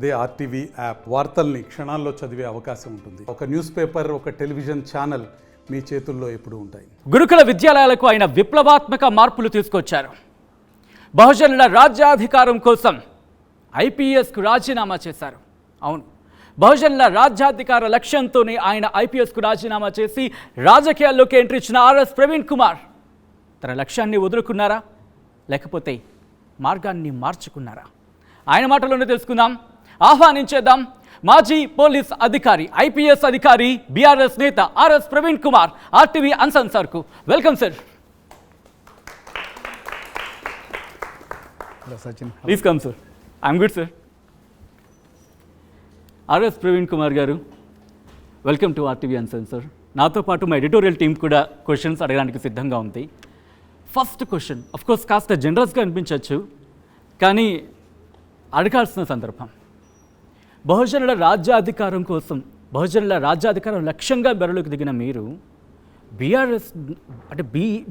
అదే RTV app వార్తల్ని క్షణాల్లో చదివే అవకాశం ఉంటుంది. ఒక న్యూస్ పేపర్, ఒక టెలివిజన్ ఛానల్ మీ చేతుల్లో ఎప్పుడూ ఉంటాయి. గురుకుల విద్యాలయాలకు ఆయన విప్లవాత్మక మార్పులు తీసుకొచ్చారు. బహుజనుల రాజ్యాధికారం కోసం ఐపీఎస్కు రాజీనామా చేశారు. అవును, బహుజనుల రాజ్యాధికార లక్ష్యంతోనే ఆయన ఐపీఎస్కు రాజీనామా చేసి రాజకీయాల్లోకి ఎంట్రీ ఇచ్చిన ఆర్ఎస్ ప్రవీణ్ కుమార్ తన లక్ష్యాన్ని వదులుకున్నారా, లేకపోతే మార్గాన్ని మార్చుకున్నారా? ఆయన మాటలోనే తెలుసుకుందాం. ఆహ్వానించేద్దాం మాజీ పోలీస్ అధికారి, ఐపీఎస్ అధికారి, బీఆర్ఎస్ నేత ఆర్ఎస్ ప్రవీణ్ కుమార్ ఆర్టీవీ అన్సన్ సార్కు. Welcome sir. Hello Sachin. Please come sir. I'm good sir. RS Praveen Kumar గారు, వెల్కమ్ టు ఆర్టీవీ అన్సన్ సార్. నాతో పాటు మా ఎడిటోరియల్ టీం కూడా క్వశ్చన్స్ అడగడానికి సిద్ధంగా ఉంది. ఫస్ట్ క్వశ్చన్ కోర్స్ కాస్త జనరస్గా అనిపించవచ్చు, కానీ అడగాల్సిన సందర్భం. బహుజనుల రాజ్యాధికారం కోసం, బహుజనుల రాజ్యాధికారం లక్ష్యంగా బెరలోకి దిగిన మీరు బీఆర్ఎస్ అంటే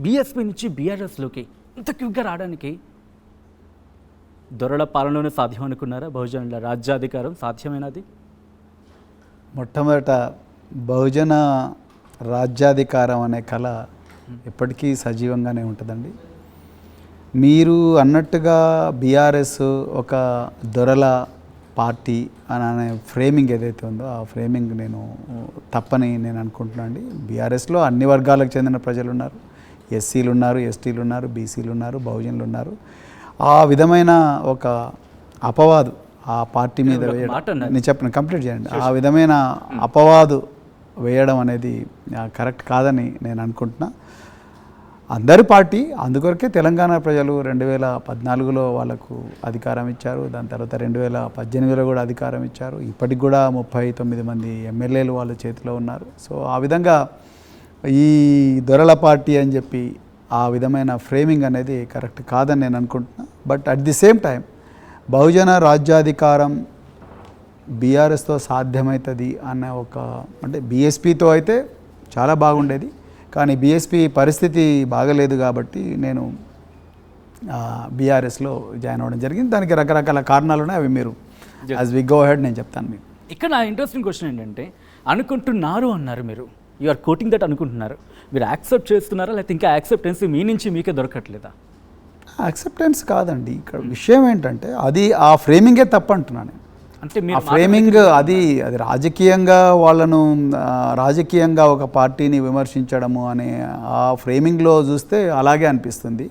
బీఎస్పీ నుంచి బీఆర్ఎస్లోకి ఇంత క్విక్గా రావడానికి దొరల పాలనలోనే సాధ్యం అనుకున్నారా? బహుజనుల రాజ్యాధికారం సాధ్యమైనది? మొట్టమొదట బహుజన రాజ్యాధికారం అనే కళ ఎప్పటికీ సజీవంగానే ఉంటుందండి. మీరు అన్నట్టుగా బీఆర్ఎస్ ఒక దొరల పార్టీ అనే ఫ్రేమింగ్ ఏదైతే ఉందో ఆ ఫ్రేమింగ్ తప్పని నేను అనుకుంటున్నాను అండి. బీఆర్ఎస్లో అన్ని వర్గాలకు చెందిన ప్రజలు ఉన్నారు. ఎస్సీలు ఉన్నారు, ఎస్టీలు ఉన్నారు, బీసీలు ఉన్నారు, బహుజనులు ఉన్నారు. ఆ విధమైన ఒక అపవాదు ఆ పార్టీ మీద వేయడం, నేను చెప్పిన కంప్లీట్ చేయండి, ఆ విధమైన అపవాదు వేయడం అనేది కరెక్ట్ కాదని నేను అనుకుంటున్నా. అందరి పార్టీ, అందుకొరకే తెలంగాణ ప్రజలు 2014లో వాళ్ళకు అధికారం ఇచ్చారు. దాని తర్వాత 2018లో కూడా అధికారం ఇచ్చారు. ఇప్పటికి కూడా 39 మంది ఎమ్మెల్యేలు వాళ్ళ చేతిలో ఉన్నారు. సో ఆ విధంగా ఈ దొరల పార్టీ అని చెప్పి ఆ విధమైన ఫ్రేమింగ్ అనేది కరెక్ట్ కాదని నేను అనుకుంటున్నా. But at the same time బహుజన రాజ్యాధికారం బీఆర్ఎస్తో సాధ్యమవుతుంది అన్న అంటే బీఎస్పీతో అయితే చాలా బాగుండేది, కానీ బీఎస్పీ పరిస్థితి బాగలేదు కాబట్టి నేను బీఆర్ఎస్లో జాయిన్ అవ్వడం జరిగింది. దానికి రకరకాల కారణాలు ఉన్నాయి, అవి మీరు యాజ్ వి గో హెడ్ నేను చెప్తాను మీకు. ఇక్కడ నా ఇంట్రెస్టింగ్ క్వశ్చన్ ఏంటంటే, అనుకుంటున్నారు అన్నారు మీరు, యు ఆర్ కోటింగ్ దట్ అనుకుంటున్నారు. మీరు యాక్సెప్ట్ చేస్తున్నారా, లేకపోతే ఇంకా యాక్సెప్టెన్స్ మీ నుంచి మీకే దొరకట్లేదా? యాక్సెప్టెన్స్ కాదండి, ఇక్కడ విషయం ఏంటంటే అది ఆ ఫ్రేమింగే తప్పు అంటున్నాను. అంటే ఆ ఫ్రేమింగ్ అది రాజకీయంగా వాళ్ళను రాజకీయంగా ఒక పార్టీని విమర్శించడము అనే ఆ ఫ్రేమింగ్లో చూస్తే అలాగే అనిపిస్తుంది.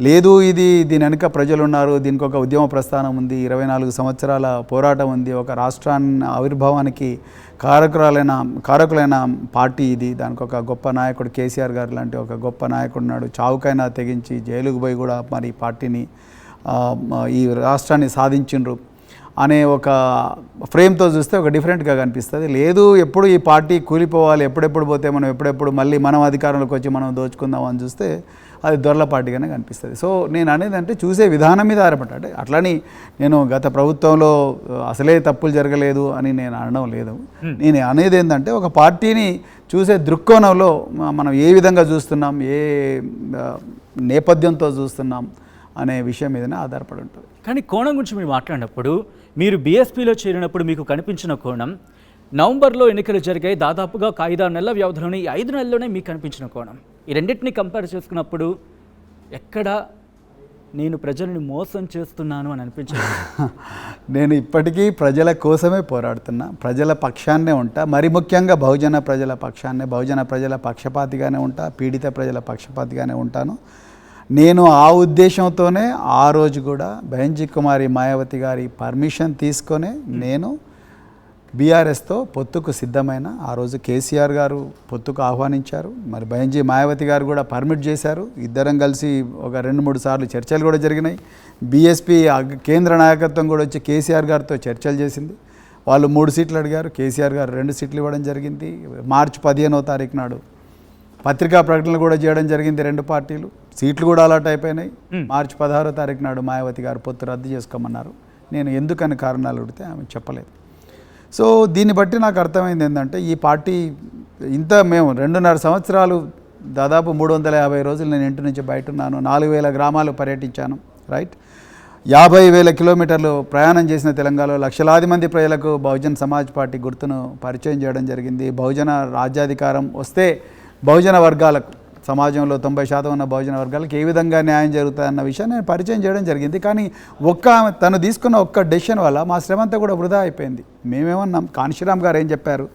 లేదు, దీని వెనుక ప్రజలు ఉన్నారు, దీనికి ఒక ఉద్యమ ప్రస్థానం ఉంది, 24 సంవత్సరాల పోరాటం ఉంది, ఒక రాష్ట్రాన్ని ఆవిర్భావానికి కారకులైన పార్టీ ఇది, దానికి ఒక గొప్ప నాయకుడు కేసీఆర్ గారు లాంటి ఒక గొప్ప నాయకుడు ఉన్నాడు, చావుకైనా తెగించి జైలుకు పోయి కూడా మరి పార్టీని ఈ రాష్ట్రాన్ని సాధించిండ్రు అనే ఒక ఫ్రేమ్తో చూస్తే ఒక డిఫరెంట్గా కనిపిస్తుంది. లేదు, ఎప్పుడు ఈ పార్టీ కూలిపోవాలి, ఎప్పుడెప్పుడు పోతే మనం ఎప్పుడెప్పుడు మళ్ళీ మనం అధికారంలోకి వచ్చి మనం దోచుకుందాం అని చూస్తే అది దొరల పార్టీగానే కనిపిస్తుంది. సో నేను అనేది అంటే చూసే విధానం మీద ఆధారపడ్డా. అంటే అట్లని నేను గత ప్రభుత్వంలో అసలే తప్పులు జరగలేదు అని నేను అనడం లేదు. నేను అనేది ఏంటంటే ఒక పార్టీని చూసే దృక్కోణంలో మనం ఏ విధంగా చూస్తున్నాం, ఏ నేపథ్యంతో చూస్తున్నాం అనే విషయం మీదనే ఆధారపడి ఉంటుంది. కానీ కోణం గురించి మీరు మాట్లాడినప్పుడు, మీరు బీఎస్పీలో చేరినప్పుడు మీకు కనిపించిన కోణం, నవంబర్లో ఎన్నికలు జరిగాయి, దాదాపుగా ఒక 5-6 నెలల వ్యవధిలోనే, ఈ 5 నెలల్లోనే మీకు కనిపించిన కోణం, ఈ రెండింటిని కంపేర్ చేసుకున్నప్పుడు ఎక్కడ నేను ప్రజల్ని మోసం చేస్తున్నాను అని అనిపించింది? నేను ఇప్పటికీ ప్రజల కోసమే పోరాడుతున్నా, ప్రజల పక్షాన్నే ఉంటా, మరి ముఖ్యంగా బహుజన ప్రజల పక్షాన్నే, బహుజన ప్రజల పక్షపాతిగానే ఉంటా, పీడిత ప్రజల పక్షపాతిగానే ఉంటాను. నేను ఆ ఉద్దేశంతోనే ఆ రోజు కూడా బెహన్జీ కుమారి మాయావతి గారి పర్మిషన్ తీసుకొని నేను బీఆర్ఎస్తో పొత్తుకు సిద్ధమైన, ఆ రోజు కేసీఆర్ గారు పొత్తుకు ఆహ్వానించారు, మరి బెహన్జీ మాయావతి గారు కూడా పర్మిట్ చేశారు. ఇద్దరం కలిసి ఒక 2-3 సార్లు చర్చలు కూడా జరిగినాయి. బీఎస్పీ కేంద్ర నాయకత్వం కూడా వచ్చి కేసీఆర్ గారితో చర్చలు చేసింది. వాళ్ళు 3 సీట్లు అడిగారు, కేసీఆర్ గారు 2 సీట్లు ఇవ్వడం జరిగింది. మార్చి 15వ తారీఖు నాడు పత్రికా ప్రకటనలు కూడా చేయడం జరిగింది. 2 పార్టీలు సీట్లు కూడా అలాట్ అయిపోయినాయి. మార్చి 16వ తారీఖు నాడు మాయావతి గారు పొత్తు రద్దు చేసుకోమన్నారు. నేను ఎందుకని కారణాలు అడిగితే ఆమె చెప్పలేదు. సో దీన్ని బట్టి నాకు అర్థమైంది ఏంటంటే, ఈ పార్టీ మేము 2.5 సంవత్సరాలు, దాదాపు 350 రోజులు నేను ఇంటి నుంచి బయట ఉన్నాను, 4000 గ్రామాలు పర్యటించాను, రైట్. 50,000 కిలోమీటర్లు ప్రయాణం చేసిన తెలంగాణలో లక్షలాది మంది ప్రజలకు బహుజన్ సమాజ్ పార్టీ గుర్తును పరిచయం చేయడం జరిగింది. బహుజన రాజ్యాధికారం వస్తే బహుజన వర్గాలకు, సమాజంలో 90% ఉన్న బహుజన వర్గాలకు ఏ విధంగా న్యాయం జరుగుతుందన్న విషయాన్ని నేను పరిచయం చేయడం జరిగింది. కానీ తను తీసుకున్న ఒక్క డెసిషన్ వల్ల మా శ్రమంతా కూడా వృధా అయిపోయింది. మేమేమన్నాం, కాన్షీరామ్ గారు ఏం చెప్పారు,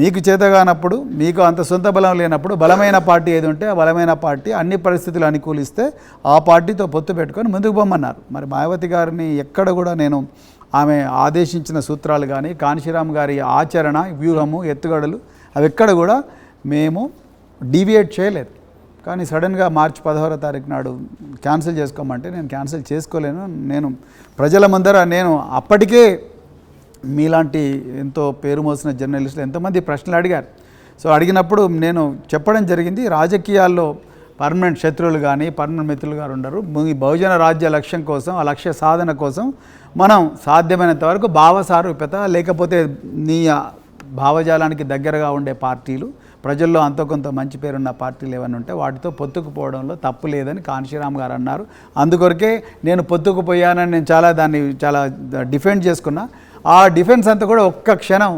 మీకు చేతగానప్పుడు, మీకు అంత సొంత బలం లేనప్పుడు బలమైన పార్టీ ఏది ఉంటే ఆ బలమైన పార్టీ అన్ని పరిస్థితులు అనుకూలిస్తే ఆ పార్టీతో పొత్తు పెట్టుకొని ముందుకు పొమ్మన్నారు. మరి మాయావతి గారిని ఎక్కడ కూడా నేను ఆమె ఆదేశించిన సూత్రాలు కానీ కాన్షీరామ్ గారి ఆచరణ, వ్యూహము, ఎత్తుగడలు అవి ఎక్కడ కూడా మేము డీవియేట్ చేయలేదు. కానీ సడన్గా మార్చి 16వ తారీఖు నాడు క్యాన్సిల్ చేసుకోమంటే నేను క్యాన్సిల్ చేసుకోలేను. నేను ప్రజల ముందర నేను అప్పటికే మీలాంటి ఎంతో పేరు మోసిన జర్నలిస్టులు ఎంతోమంది ప్రశ్నలు అడిగారు. సో అడిగినప్పుడు నేను చెప్పడం జరిగింది, రాజకీయాల్లో పర్మనెంట్ శత్రువులు కానీ పర్మనెంట్ మిత్రులు గారు ఉండరు. ఈ బహుజన రాజ్య లక్ష్యం కోసం, ఆ లక్ష్య సాధన కోసం మనం సాధ్యమైనంత వరకు భావసారూప్యత, లేకపోతే నీ భావజాలానికి దగ్గరగా ఉండే పార్టీలు, ప్రజల్లో అంతో కొంత మంచి పేరున్న పార్టీలు ఏమైనా ఉంటే వాటితో పొత్తుకుపోవడంలో తప్పు లేదని కాన్షీరామ్ గారు అన్నారు. అందుకొరకే నేను పొత్తుకుపోయానని నేను దాన్ని చాలా డిఫెండ్ చేసుకున్నా. ఆ డిఫెన్స్ అంతా కూడా ఒక్క క్షణం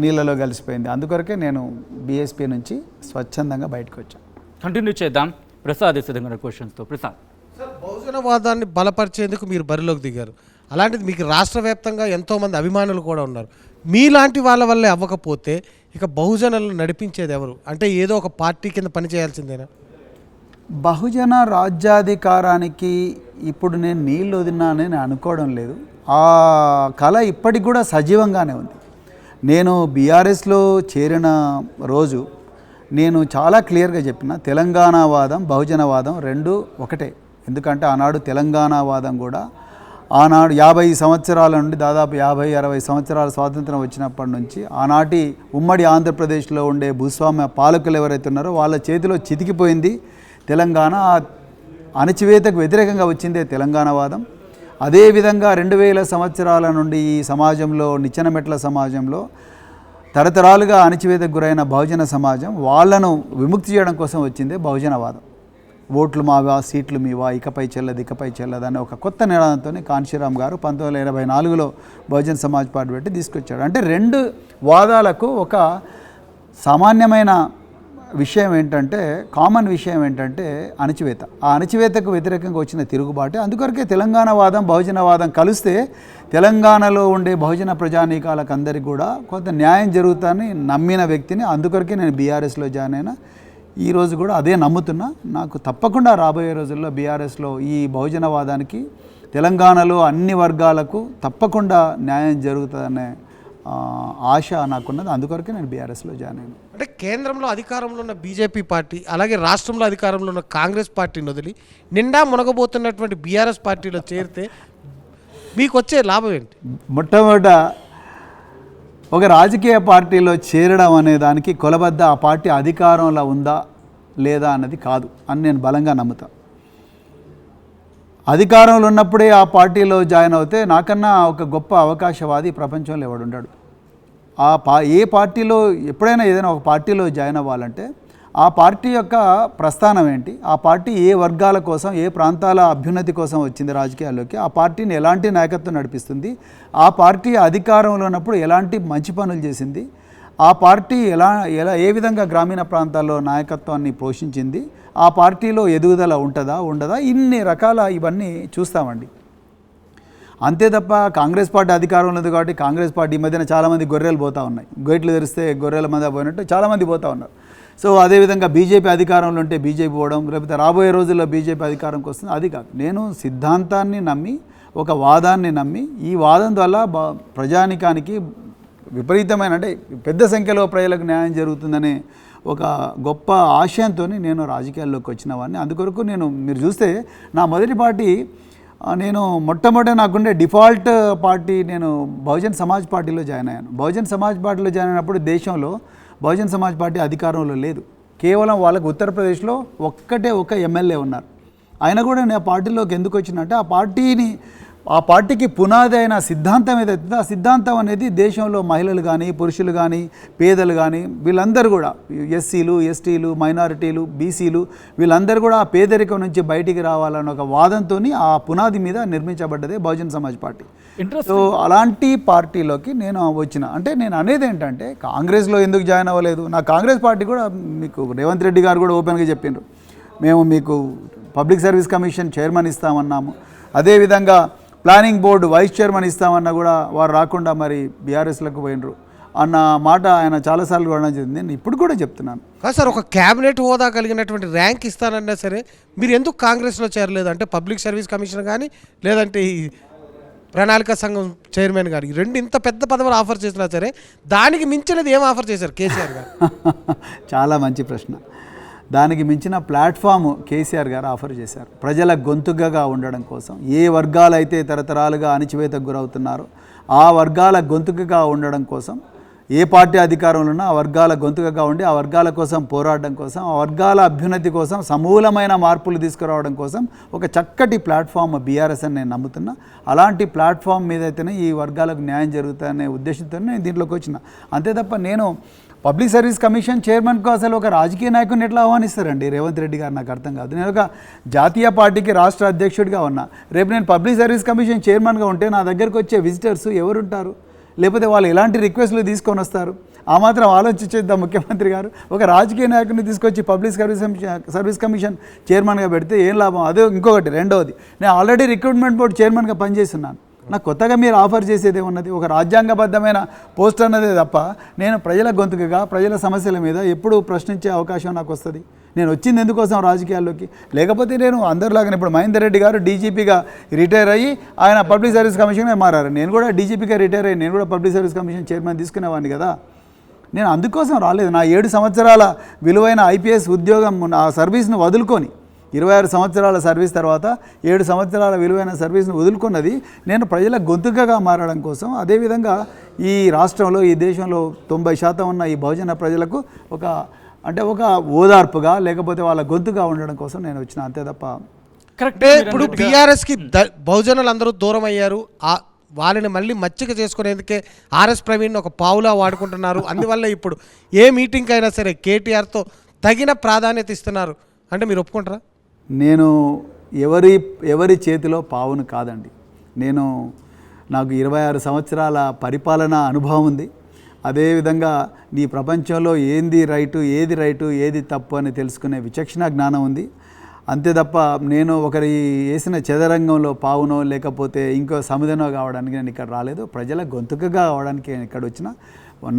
నీళ్ళలో కలిసిపోయింది. అందుకొరకే నేను బీఎస్పీ నుంచి స్వచ్ఛందంగా బయటకు వచ్చాను. కంటిన్యూ చేద్దాం. ప్రసాద్ సిద్ధంగా క్వశ్చన్స్తో. ప్రసాద్ సార్, బహుజనవాదాన్ని బలపరిచేందుకు మీరు బరిలోకి దిగారు. అలాంటిది మీకు రాష్ట్ర వ్యాప్తంగా ఎంతోమంది అభిమానులు కూడా ఉన్నారు. మీలాంటి వాళ్ళ వల్లే అవ్వకపోతే ఇక బహుజనులను నడిపించేది ఎవరు? అంటే ఏదో ఒక పార్టీ కింద పనిచేయాల్సిందేనా? బహుజన రాజ్యాధికారానికి ఇప్పుడు నేను నీళ్ళు వదిలినానని నేను అనుకోవడం లేదు. ఆ కళ ఇప్పటికి కూడా సజీవంగానే ఉంది. నేను బీఆర్ఎస్లో చేరిన రోజు నేను చాలా క్లియర్గా చెప్పిన, తెలంగాణవాదం బహుజనవాదం రెండు ఒకటే. ఎందుకంటే ఆనాడు తెలంగాణవాదం కూడా ఆనాడు 50 సంవత్సరాల నుండి దాదాపు 50-60 సంవత్సరాల స్వాతంత్రం వచ్చినప్పటి నుంచి ఆనాటి ఉమ్మడి ఆంధ్రప్రదేశ్లో ఉండే భూస్వామ్య పాలకులు ఎవరైతే ఉన్నారో వాళ్ళ చేతిలో చితికిపోయింది తెలంగాణ. అణచివేతకు వ్యతిరేకంగా వచ్చిందే తెలంగాణవాదం. అదేవిధంగా 2000 సంవత్సరాల నుండి ఈ సమాజంలో, నిచ్చెనమెట్ల సమాజంలో తరతరాలుగా అణచివేతకు గురైన బహుజన సమాజం, వాళ్లను విముక్తి చేయడం కోసం వచ్చిందే బహుజనవాదం. ఓట్లు మావా, సీట్లు మీవా, ఇకపై చెల్లదు అనే ఒక కొత్త నినాదంతో కాన్షీరామ్ గారు 1984లో బహుజన సమాజ్ పార్టీ పెట్టి తీసుకొచ్చాడు. అంటే రెండు వాదాలకు ఒక సామాన్యమైన విషయం ఏంటంటే, కామన్ విషయం ఏంటంటే అణచివేత. ఆ అణచివేతకు వ్యతిరేకంగా వచ్చిన తిరుగుబాటు. అందుకొరకే తెలంగాణవాదం బహుజనవాదం కలిస్తే తెలంగాణలో ఉండే బహుజన ప్రజానీకాలకు అందరికీ కూడా కొంత న్యాయం జరుగుతుందని నమ్మిన వ్యక్తిని. అందుకొరకే నేను బీఆర్ఎస్లో జాయిన్ అయినా. ఈరోజు కూడా అదే నమ్ముతున్నా. నాకు తప్పకుండా రాబోయే రోజుల్లో బీఆర్ఎస్లో ఈ బహుజనవాదానికి తెలంగాణలో అన్ని వర్గాలకు తప్పకుండా న్యాయం జరుగుతుందనే ఆశ నాకున్నది. అందుకొరకే నేను బీఆర్ఎస్లో జాయిన్ అయ్యాను. అంటే కేంద్రంలో అధికారంలో ఉన్న బీజేపీ పార్టీ, అలాగే రాష్ట్రంలో అధికారంలో ఉన్న కాంగ్రెస్ పార్టీని వదిలి నిండా మునగబోతున్నటువంటి బీఆర్ఎస్ పార్టీలో చేరితే మీకు వచ్చే లాభం ఏంటి? మొట్టమొదట ఒక రాజకీయ పార్టీలో చేరడం అనే దానికి కొలబద్ద ఆ పార్టీ అధికారంలో ఉందా లేదా అన్నది కాదు అని నేను బలంగా నమ్ముతా. అధికారంలో ఉన్నప్పుడే ఆ పార్టీలో జాయిన్ అవుతే నాకన్నా ఒక గొప్ప అవకాశవాది ప్రపంచంలో ఎవడుంటాడు. ఏ పార్టీలో ఎప్పుడైనా ఏదైనా ఒక పార్టీలో జాయిన్ అవ్వాలంటే ఆ పార్టీ యొక్క ప్రస్థానం ఏంటి, ఆ పార్టీ ఏ వర్గాల కోసం, ఏ ప్రాంతాల అభ్యున్నతి కోసం వచ్చింది రాజకీయాల్లోకి, ఆ పార్టీని ఎలాంటి నాయకత్వం నడిపిస్తుంది, ఆ పార్టీ అధికారంలో ఉన్నప్పుడు ఎలాంటి మంచి పనులు చేసింది, ఆ పార్టీ ఏ విధంగా గ్రామీణ ప్రాంతాల్లో నాయకత్వాన్ని పోషించింది, ఆ పార్టీలో ఎదుగుదల ఉండదా, ఇన్ని రకాల ఇవన్నీ చూస్తామండి. అంతే తప్ప కాంగ్రెస్ పార్టీ అధికారంలో ఉంది కాబట్టి కాంగ్రెస్ పార్టీ ఈ మధ్యన చాలామంది గొర్రెలు పోతూ ఉన్నాయి, గేట్లు తెరిస్తే గొర్రెల మంద పోయినట్టు చాలామంది పోతూ ఉన్నారు. సో అదేవిధంగా బీజేపీ అధికారంలో ఉంటే బీజేపీ పోవడం, లేకపోతే రాబోయే రోజుల్లో బీజేపీ అధికారంకి వస్తుంది, అది కాదు. నేను సిద్ధాంతాన్ని నమ్మి, ఒక వాదాన్ని నమ్మి, ఈ వాదం వల్ల ప్రజానికానికి విపరీతమైన, అంటే పెద్ద సంఖ్యలో ప్రజలకు న్యాయం జరుగుతుందనే ఒక గొప్ప ఆశయంతో నేను రాజకీయాల్లోకి వచ్చిన వాడిని. అందుకొరకు మీరు చూస్తే నా మొదటి పార్టీ, నేను మొట్టమొదటి నాకుండే డిఫాల్ట్ పార్టీ నేను బహుజన్ సమాజ్ పార్టీలో జాయిన్ అయ్యాను. బహుజన్ సమాజ్ పార్టీలో జాయిన్ అయినప్పుడు దేశంలో బహుజన్ సమాజ్ పార్టీ అధికారంలో లేదు. కేవలం వాళ్ళకు ఉత్తరప్రదేశ్లో ఒక ఎమ్మెల్యే ఉన్నారు. ఆయన కూడా నేను ఆ పార్టీలోకి ఎందుకు వచ్చినంటే, ఆ పార్టీని ఆ పార్టీకి పునాది అయిన సిద్ధాంతం ఏదైతుందో ఆ సిద్ధాంతం అనేది దేశంలో మహిళలు కానీ పురుషులు కానీ పేదలు కానీ వీళ్ళందరూ కూడా ఎస్సీలు ఎస్టీలు మైనారిటీలు బీసీలు వీళ్ళందరూ కూడా ఆ పేదరికం నుంచి బయటికి రావాలన్న ఒక వాదంతో ఆ పునాది మీద నిర్మించబడ్డదే బహుజన్ సమాజ్ పార్టీ. సో అలాంటి పార్టీలోకి నేను వచ్చిన. అంటే నేను అనేది ఏంటంటే కాంగ్రెస్లో ఎందుకు జాయిన్ అవ్వలేదు, నా కాంగ్రెస్ పార్టీ కూడా మీకు రేవంత్ రెడ్డి గారు కూడా ఓపెన్గా చెప్పిండ్రు, మేము మీకు పబ్లిక్ సర్వీస్ కమిషన్ చైర్మన్ ఇస్తామన్నాము, అదేవిధంగా ప్లానింగ్ బోర్డు వైస్ చైర్మన్ ఇస్తామన్నా కూడా వారు రాకుండా మరి బీఆర్ఎస్లకు పోయినరు అన్న మాట ఆయన చాలాసార్లు కూడా జరిగింది. నేను ఇప్పుడు కూడా చెప్తున్నాను కాదు సార్, ఒక క్యాబినెట్ హోదా కలిగినటువంటి ర్యాంక్ ఇస్తానన్నా సరే మీరు ఎందుకు కాంగ్రెస్లో చేరలేదు? అంటే పబ్లిక్ సర్వీస్ కమిషన్ కానీ లేదంటే ఈ ప్రణాళిక సంఘం చైర్మన్ గారు, ఈ రెండు ఇంత పెద్ద పదవులు ఆఫర్ చేసినా సరే దానికి మించినది ఏం ఆఫర్ చేశారు కేసీఆర్ గారు? చాలా మంచి ప్రశ్న. దానికి మించిన ప్లాట్ఫామ్ కేసీఆర్ గారు ఆఫర్ చేశారు. ప్రజల గొంతుకగా ఉండడం కోసం, ఏ వర్గాలైతే తరతరాలుగా అణిచివేతకు గురవుతున్నారో ఆ వర్గాల గొంతుకగా ఉండడం కోసం, ఏ పార్టీ అధికారంలో ఉన్నా ఆ వర్గాల గొంతుకగా ఉండి ఆ వర్గాల కోసం పోరాడడం కోసం, ఆ వర్గాల అభ్యున్నతి కోసం, సమూలమైన మార్పులు తీసుకురావడం కోసం ఒక చక్కటి ప్లాట్ఫామ్ బీఆర్ఎస్ అని నేను నమ్ముతున్నా. అలాంటి ప్లాట్ఫామ్ మీద అయితేనే ఈ వర్గాలకు న్యాయం జరుగుతుందనే ఉద్దేశంతో నేను దీంట్లోకి వచ్చిన. అంతే తప్ప నేను పబ్లిక్ సర్వీస్ కమిషన్ చైర్మన్కు అసలు ఒక రాజకీయ నాయకుడిని ఎట్లా ఆహ్వానిస్తారండి రేవంత్ రెడ్డి గారు? నాకు అర్థం కాదు. నేను ఒక జాతీయ పార్టీకి రాష్ట్ర అధ్యక్షుడిగా ఉన్నా, రేపు నేను పబ్లిక్ సర్వీస్ కమిషన్ చైర్మన్గా ఉంటే నా దగ్గరకు వచ్చే విజిటర్స్ ఎవరుంటారు? లేకపోతే వాళ్ళు ఎలాంటి రిక్వెస్ట్లు తీసుకొని వస్తారు? ఆ మాత్రం ఆలోచించేద్దాం ముఖ్యమంత్రి గారు. ఒక రాజకీయ నాయకుడిని తీసుకొచ్చి పబ్లిక్ సర్వీస్ కమిషన్ చైర్మన్గా పెడితే ఏం లాభం? అదే ఇంకొకటి రెండవది, నేను ఆల్రెడీ రిక్రూట్మెంట్ బోర్డు చైర్మన్గా పనిచేస్తున్నాను. నాకు కొత్తగా మీరు ఆఫర్ చేసేది ఉన్నది ఒక రాజ్యాంగబద్ధమైన పోస్ట్ అన్నదే తప్ప నేను ప్రజల గొంతుకగా ప్రజల సమస్యల మీద ఎప్పుడు ప్రశ్నించే అవకాశం నాకు వస్తుంది. నేను వచ్చింది ఎందుకోసం రాజకీయాల్లోకి? లేకపోతే నేను అందరిలాగానే ఇప్పుడు మహేందర్ రెడ్డి గారు డీజీపీగా రిటైర్ అయ్యి ఆయన పబ్లిక్ సర్వీస్ కమిషన్గా మారారు. నేను కూడా డీజీపీగా రిటైర్ అయ్యి నేను కూడా పబ్లిక్ సర్వీస్ కమిషన్ చైర్మన్ తీసుకునేవాడిని కదా. నేను అందుకోసం రాలేదు. నా 7 సంవత్సరాల విలువైన ఐపీఎస్ ఉద్యోగం ఆ సర్వీస్ను వదులుకొని 26 సంవత్సరాల సర్వీస్ తర్వాత 7 సంవత్సరాల విలువైన సర్వీస్ను వదులుకున్నది నేను ప్రజల గొంతుకగా మారడం కోసం. అదేవిధంగా ఈ రాష్ట్రంలో ఈ దేశంలో 90% ఉన్న ఈ బహుజన ప్రజలకు ఒక ఓదార్పుగా లేకపోతే వాళ్ళ గొంతుగా ఉండడం కోసం నేను వచ్చిన. అంతే తప్ప అంటే ఇప్పుడు బీఆర్ఎస్కి బహుజనులు అందరూ దూరం అయ్యారు, వాళ్ళని మళ్ళీ మచ్చిక చేసుకునేందుకే ఆర్ఎస్ ప్రవీణ్ ఒక పావులా వాడుకుంటున్నారు, అందువల్ల ఇప్పుడు ఏ మీటింగ్ అయినా సరే కేటీఆర్తో తగిన ప్రాధాన్యత ఇస్తున్నారు అంటే మీరు ఒప్పుకుంటారా? నేను ఎవరి చేతిలో పావును కాదండి. నాకు 26 సంవత్సరాల పరిపాలన అనుభవం ఉంది. అదేవిధంగా నీ ప్రపంచంలో ఏది రైటు ఏది తప్పు అని తెలుసుకునే విచక్షణ జ్ఞానం ఉంది. అంతే తప్ప నేను ఒకరి వేసిన చదరంగంలో పావునో లేకపోతే ఇంకో సముదనో కావడానికి నేను ఇక్కడ రాలేదు. ప్రజల గొంతుకగా కావడానికి నేను ఇక్కడ వచ్చిన.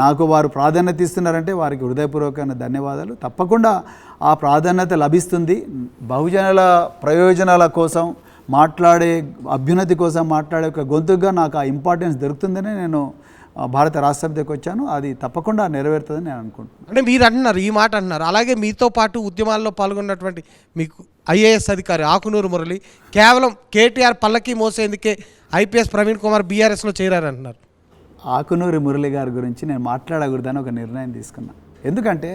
నాకు వారు ప్రాధాన్యత ఇస్తున్నారంటే వారికి హృదయపూర్వకమైన ధన్యవాదాలు. తప్పకుండా ఆ ప్రాధాన్యత లభిస్తుంది. బహుజనుల ప్రయోజనాల కోసం మాట్లాడే, అభ్యున్నతి కోసం మాట్లాడే ఒక గొంతుగా నాకు ఆ ఇంపార్టెన్స్ దొరుకుతుందని నేను భారత రాష్ట్రపతికి వచ్చాను. అది తప్పకుండా నెరవేరుతుందని నేను అనుకుంటున్నాను. అంటే మీరు అంటున్నారు, ఈ మాట అంటున్నారు. అలాగే మీతో పాటు ఉద్యమాల్లో పాల్గొన్నటువంటి మీకు ఐఏఎస్ అధికారి ఆకునూరు మురళి కేవలం కేటీఆర్ పల్లకి మోసేందుకే ఐపీఎస్ ప్రవీణ్ కుమార్ బీఆర్ఎస్లో చేరారంటున్నారు. ఆకునూరి మురళి గారి గురించి నేను మాట్లాడకూడదని ఒక నిర్ణయం తీసుకున్నా. ఎందుకంటే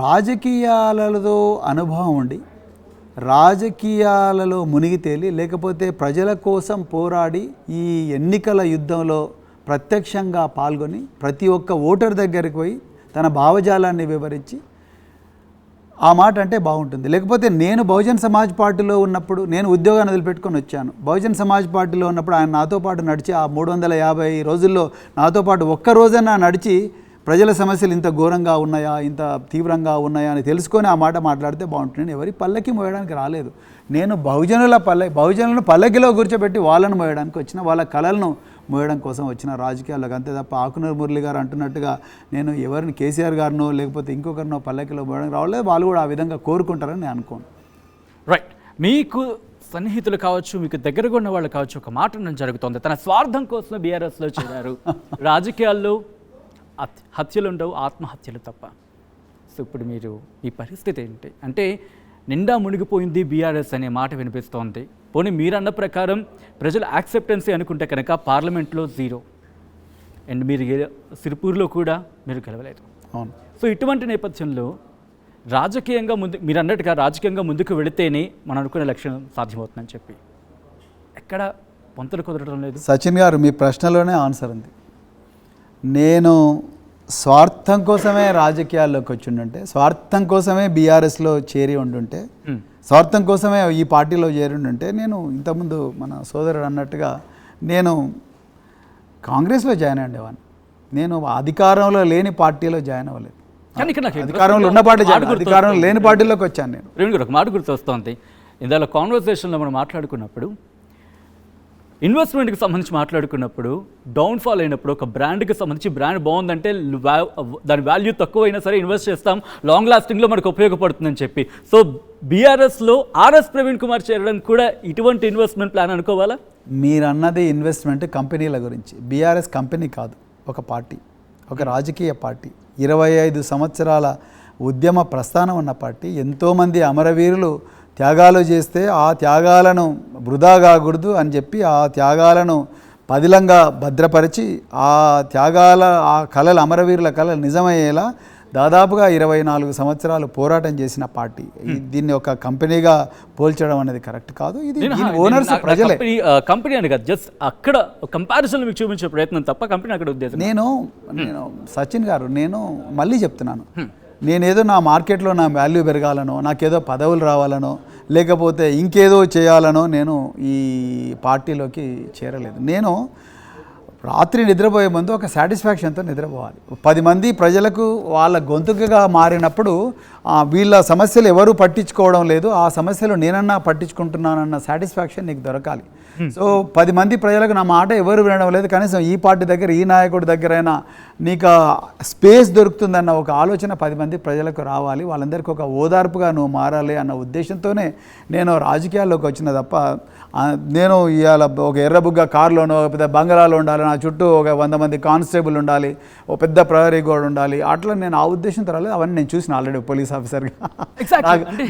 రాజకీయాలలో అనుభవం ఉండి రాజకీయాలలో మునిగి తేలి లేకపోతే ప్రజల కోసం పోరాడి ఈ ఎన్నికల యుద్ధంలో ప్రత్యక్షంగా పాల్గొని ప్రతి ఒక్క ఓటర్ దగ్గరికి పోయి తన భావజాలాన్ని వివరించి ఆ మాట అంటే బాగుంటుంది. లేకపోతే నేను బహుజన్ సమాజ్ పార్టీలో ఉన్నప్పుడు నేను ఉద్యోగాన్ని వదిలిపెట్టుకొని వచ్చాను. బహుజన్ సమాజ్ పార్టీలో ఉన్నప్పుడు ఆయన నాతో పాటు నడిచి ఆ 350 రోజుల్లో నాతో పాటు ఒక్క రోజైనా నడిచి ప్రజల సమస్యలు ఇంత ఘోరంగా ఉన్నాయా, ఇంత తీవ్రంగా ఉన్నాయా అని తెలుసుకొని ఆ మాట మాట్లాడితే బాగుంటుంది. నేను ఎవరి పల్లకి మోయడానికి రాలేదు. నేను బహుజనులను పల్లకిలో కూర్చోబెట్టి వాళ్ళను మోయడానికి వచ్చిన, వాళ్ళ కళలను మోయడం కోసం వచ్చిన రాజకీయాల్లోకి. అంతే తప్ప ఆకునూరు మురళి గారు అంటున్నట్టుగా నేను ఎవరిని కేసీఆర్ గారినో లేకపోతే ఇంకొకరినో పల్లకిలో మోయడానికి రావలేదు. వాళ్ళు కూడా ఆ విధంగా కోరుకుంటారని నేను అనుకోను. రైట్, మీకు సన్నిహితులు కావచ్చు, మీకు దగ్గరగా ఉన్న వాళ్ళు కావచ్చు, ఒక మాట జరుగుతుంది. తన స్వార్థం కోసం బీఆర్ఎస్లో చేరారు. రాజకీయాల్లో హత్యలు ఉండవు, ఆత్మహత్యలు తప్ప. సో ఇప్పుడు మీరు ఈ పరిస్థితి ఏంటి? అంటే నిండా మునిగిపోయింది బీఆర్ఎస్ అనే మాట వినిపిస్తోంది. పోనీ మీరన్న ప్రకారం ప్రజల యాక్సెప్టెన్సీ అనుకుంటే కనుక పార్లమెంట్లో 0 అండ్ మీరు సిరిపూర్లో కూడా మీరు గెలవలేదు. అవును. సో ఇటువంటి నేపథ్యంలో మీరు అన్నట్టుగా రాజకీయంగా ముందుకు వెళితేనే మనం అనుకునే లక్ష్యం సాధ్యమవుతుందని చెప్పి ఎక్కడ పొంతలు కుదరడం లేదు? సచిన్ గారు, మీ ప్రశ్నలోనే ఆన్సర్ ఉంది. నేను స్వార్థం కోసమే రాజకీయాల్లోకి వచ్చిండుంటే, స్వార్థం కోసమే బీఆర్ఎస్లో చేరి ఉండుంటే, స్వార్థం కోసమే ఈ పార్టీలో చేరిండుంటే, నేను ఇంతకుముందు మన సోదరుడు అన్నట్టుగా నేను కాంగ్రెస్లో జాయిన్ అయ్యేవాడిని. నేను అధికారంలో లేని పార్టీలో జాయిన్ అవ్వలేదు. కానీ ఇక్కడ నాకు అధికారంలో ఉన్న పార్టీ అధికారంలో లేని పార్టీలోకి వచ్చాను నేను. రేణు గారు, ఒక మాట గుర్తు వస్తుంది. ఇందులో కాన్వర్సేషన్లో మనం మాట్లాడుకున్నప్పుడు, ఇన్వెస్ట్మెంట్కి సంబంధించి మాట్లాడుకున్నప్పుడు, డౌన్ఫాల్ అయినప్పుడు ఒక బ్రాండ్కి సంబంధించి బ్రాండ్ బాగుందంటే దాని వాల్యూ తక్కువైనా సరే ఇన్వెస్ట్ చేస్తాం, లాంగ్ లాస్టింగ్లో మనకు ఉపయోగపడుతుందని చెప్పి. సో బీఆర్ఎస్లో ఆర్ఎస్ ప్రవీణ్ కుమార్ చేరడం కూడా ఇటువంటి ఇన్వెస్ట్మెంట్ ప్లాన్ అనుకోవాలా? మీరు అన్నది ఇన్వెస్ట్మెంట్ కంపెనీల గురించి. బీఆర్ఎస్ కంపెనీ కాదు, ఒక పార్టీ, ఒక రాజకీయ పార్టీ. 25 సంవత్సరాల ఉద్యమ ప్రస్థానం ఉన్న పార్టీ. ఎంతోమంది అమరవీరులు త్యాగాలు చేస్తే ఆ త్యాగాలను వృధా కాకూడదు అని చెప్పి ఆ త్యాగాలను పదిలంగా భద్రపరిచి ఆ త్యాగాల ఆ కళలు, అమరవీరుల కళలు నిజమయ్యేలా దాదాపుగా 24 సంవత్సరాలు పోరాటం చేసిన పార్టీ. దీన్ని ఒక కంపెనీగా పోల్చడం అనేది కరెక్ట్ కాదు. ఇది ఓనర్స్ ప్రజలే. కంపెనీ అని కాదు, జస్ట్ అక్కడ కంపారిజన్ మీకు చూపించే ప్రయత్నం తప్ప కంపెనీ అక్కడ ఉద్దేశం. నేను సచిన్ గారు, నేను మళ్ళీ చెప్తున్నాను, నేనేదో నా మార్కెట్లో నా వాల్యూ పెరగాలనో, నాకేదో పదవులు రావాలనో, లేకపోతే ఇంకేదో చేయాలనో నేను ఈ పార్టీలోకి చేరలేదు. నేను రాత్రి నిద్రపోయే ముందు ఒక సాటిస్ఫాక్షన్తో నిద్రపోవాలి. 10 మంది ప్రజలకు వాళ్ళ గొంతుకగా మారినప్పుడు వీళ్ళ సమస్యలు ఎవరు పట్టించుకోవడం లేదు, ఆ సమస్యలు నేనన్నా పట్టించుకుంటున్నానన్న సాటిస్ఫాక్షన్ నీకు దొరకాలి. సో 10 మంది ప్రజలకు నా మాట ఎవరు వినడం లేదు, కనీసం ఈ పార్టీ దగ్గర, ఈ నాయకుడి దగ్గరైనా నీకు స్పేస్ దొరుకుతుందన్న ఒక ఆలోచన 10 మంది ప్రజలకు రావాలి. వాళ్ళందరికీ ఒక ఓదార్పుగా నువ్వు మారాలి అన్న ఉద్దేశంతోనే నేను రాజకీయాల్లోకి వచ్చిన తప్ప నేను ఇవాళ ఒక ఎర్రబుగ్గ కారులోనో పెద్ద బంగళాలో ఉండాలి, నా చుట్టూ ఒక 100 మంది కానిస్టేబుల్ ఉండాలి, ఒక పెద్ద ప్రహరీ గోడ ఉండాలి, అట్లా నేను ఆ ఉద్దేశంతో రాలేదు. అవన్నీ నేను చూసిన ఆల్రెడీ పోలీస్ ఆఫీసర్గా.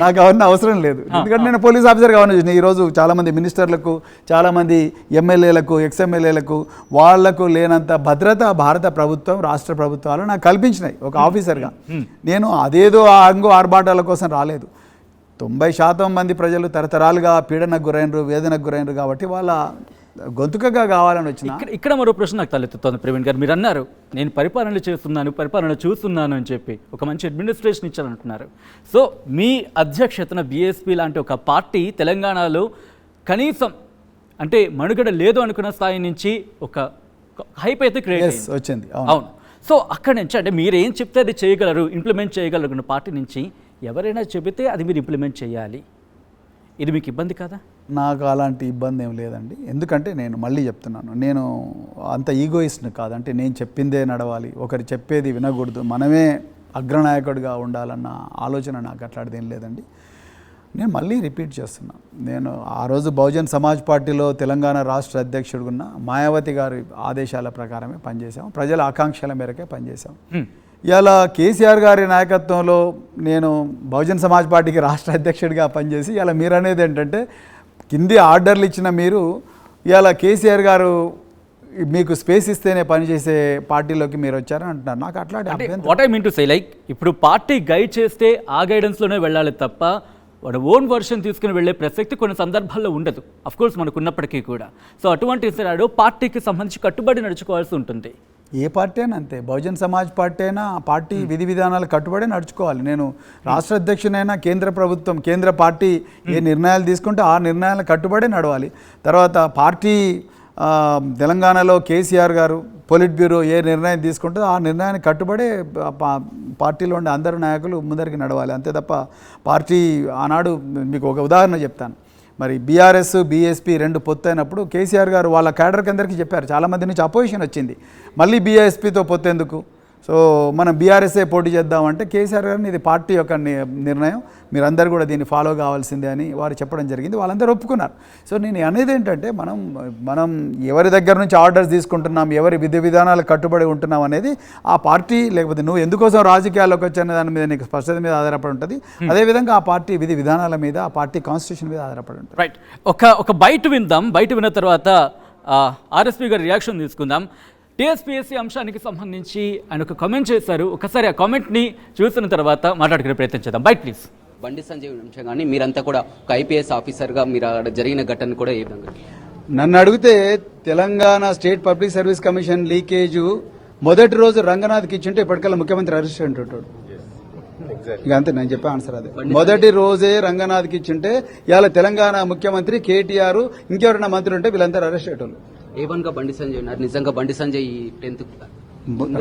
నాకు అవన్నీ అవసరం లేదు, ఎందుకంటే నేను పోలీస్ ఆఫీసర్గా అవన్నీ చూసిన. ఈరోజు చాలామంది మినిస్టర్లకు, చాలామంది ఎమ్మెల్యేలకు, ఎక్స్ఎమ్మెల్యేలకు వాళ్లకు లేనంత భద్రత భారత ప్రభుత్వం, రాష్ట్ర ప్రభుత్వాలు నాకు కల్పించినాయి ఒక ఆఫీసర్గా. నేను అదేదో ఆర్భాటాల కోసం రాలేదు. 90% మంది ప్రజలు తరతరాలుగా పీడనకు గురైనరు, వేదనకు గురైనరు కాబట్టి వాళ్ళ గొంతుకగా కావాలని వచ్చిన. ఇక్కడ మరో ప్రశ్న నాకు తలెత్తుతోంది ప్రవీణ్ గారు. మీరు అన్నారు నేను పరిపాలన చేస్తున్నాను, పరిపాలన చూస్తున్నాను అని చెప్పి ఒక మంచి అడ్మినిస్ట్రేషన్ ఇచ్చారంటున్నారు. సో మీ అధ్యక్షతన బీఎస్పీ లాంటి ఒక పార్టీ తెలంగాణలో కనీసం అంటే మనుగడ లేదు అనుకున్న స్థాయి నుంచి ఒక హైప్ అయితే క్రియేట్ వచ్చింది. అవును. సో అక్కడి నుంచి అంటే మీరు ఏం చెప్తే అది చేయగలరు, ఇంప్లిమెంట్ చేయగలరు పార్టీ నుంచి ఎవరైనా చెబితే అది మీరు ఇంప్లిమెంట్ చేయాలి. ఇది మీకు ఇబ్బంది కదా? నాకు అలాంటి ఇబ్బంది ఏం లేదండి. ఎందుకంటే నేను మళ్ళీ చెప్తున్నాను, నేను అంత ఈగోయిస్ట్ని కాదు. అంటే నేను చెప్పిందే నడవాలి, ఒకరు చెప్పేది వినకూడదు, మనమే అగ్రనాయకుడిగా ఉండాలన్న ఆలోచన నాకు అట్లాంటిది ఏం లేదండి. నేను మళ్ళీ రిపీట్ చేస్తున్నాను, నేను ఆ రోజు బహుజన్ సమాజ్ పార్టీలో తెలంగాణ రాష్ట్ర అధ్యక్షుడు ఉన్న మాయావతి గారి ఆదేశాల ప్రకారమే పనిచేసాం, ప్రజల ఆకాంక్షల మేరకే పనిచేసాం. ఇలా కేసీఆర్ గారి నాయకత్వంలో నేను బహుజన్ సమాజ్ పార్టీకి రాష్ట్ర అధ్యక్షుడిగా పనిచేసి ఇలా మీరు అనేది ఏంటంటే కింది ఆర్డర్లు ఇచ్చిన మీరు ఇలా కేసీఆర్ గారు మీకు స్పేస్ ఇస్తేనే పనిచేసే పార్టీలోకి మీరు వచ్చారని అంటున్నారు. నాకు అట్లాంటి what I mean to say, like ఇప్పుడు పార్టీ గైడ్ చేస్తే ఆ గైడెన్స్లోనే వెళ్ళాలి తప్ప వాడు ఓన్ వర్షన్ తీసుకుని వెళ్ళే ప్రసక్తి కొన్ని సందర్భాల్లో ఉండదు, అఫ్కోర్స్ మనకు ఉన్నప్పటికీ కూడా. సో అటువంటి నాడు పార్టీకి సంబంధించి కట్టుబడి నడుచుకోవాల్సి ఉంటుంది. ఏ పార్టీ అయినా అంతే, బహుజన్ సమాజ్ పార్టీ అయినా పార్టీ విధి విధానాలు కట్టుబడి నడుచుకోవాలి. నేను రాష్ట్ర అధ్యక్షునైనా కేంద్ర ప్రభుత్వం, కేంద్ర పార్టీ ఏ నిర్ణయాలు తీసుకుంటే ఆ నిర్ణయాలు కట్టుబడి నడవాలి. తర్వాత పార్టీ తెలంగాణలో కేసీఆర్ గారు పొలిట్ బ్యూరో ఏ నిర్ణయం తీసుకుంటే ఆ నిర్ణయానికి కట్టుబడే పార్టీలో ఉండే అందరు నాయకులు ముందరికి నడవాలి, అంతే తప్ప పార్టీ ఆనాడు మీకు ఒక ఉదాహరణ చెప్తాను. మరి బీఆర్ఎస్ బీఎస్పీ 2 పొత్తు అయినప్పుడు కేసీఆర్ గారు వాళ్ళ క్యాడర్కి అందరికీ చెప్పారు, చాలామంది నుంచి అపోజిషన్ వచ్చింది, మళ్ళీ బీఎస్పీతో పొత్తు ఎందుకు, సో మనం బీఆర్ఎస్ఏ పోటీ చేద్దామంటే కేసీఆర్ గారిని ఇది పార్టీ యొక్క నిర్ణయం, మీరందరూ కూడా దీన్ని ఫాలో కావాల్సిందే అని వారు చెప్పడం జరిగింది, వాళ్ళందరూ ఒప్పుకున్నారు. సో నేను అనేది ఏంటంటే మనం ఎవరి దగ్గర నుంచి ఆర్డర్స్ తీసుకుంటున్నాం, ఎవరి విధి విధానాలు కట్టుబడి ఉంటున్నాం అనేది ఆ పార్టీ, లేకపోతే నువ్వు ఎందుకోసం రాజకీయాల్లోకి వచ్చానే దాని మీద నీకు స్పష్టత మీద ఆధారపడి ఉంటుంది. అదేవిధంగా ఆ పార్టీ విధి విధానాల మీద, ఆ పార్టీ కాన్స్టిట్యూషన్ మీద ఆధారపడి ఉంటుంది. రైట్. ఒక బయట విందాం, బయట విన్న తర్వాత ఆర్ఎస్పీ గారి రియాక్షన్ తీసుకుందాం. టీఎస్పీఎస్సీ అంశానికి సంబంధించి ఆయన ఒక కామెంట్ చేశారు, ఒకసారి ఆ కామెంట్ని చూసిన తర్వాత మాట్లాడుకునే ప్రయత్నం చేద్దాం. Bite please. బండి సంజయ్ అంశం కానీ మీరంతా కూడా ఒక ఐపీఎస్ ఆఫీసర్గా మీరు అక్కడ జరిగిన ఘటన కూడా ఏ విధంగా? నన్ను అడిగితే Telangana state public service commission leakage మొదటి రోజు రంగనాథ్కి ఇచ్చింటే ఇప్పటికల్లా ముఖ్యమంత్రి అరెస్ట్ అంటుంటాడు. ఇక అంతే, నేను చెప్పే ఆన్సర్ అదే. మొదటి రోజే రంగనాథ్కి ఇచ్చింటే ఇవాళ తెలంగాణ ముఖ్యమంత్రి కేటీఆర్ ఇంకెవరైనా మంత్రులు ఉంటే వీళ్ళందరూ అరెస్ట్ అయ్యేటోళ్ళు. ఏవన్గా బండి సంజయ్ ఉన్నారు. నిజంగా బండి సంజయ్ 10th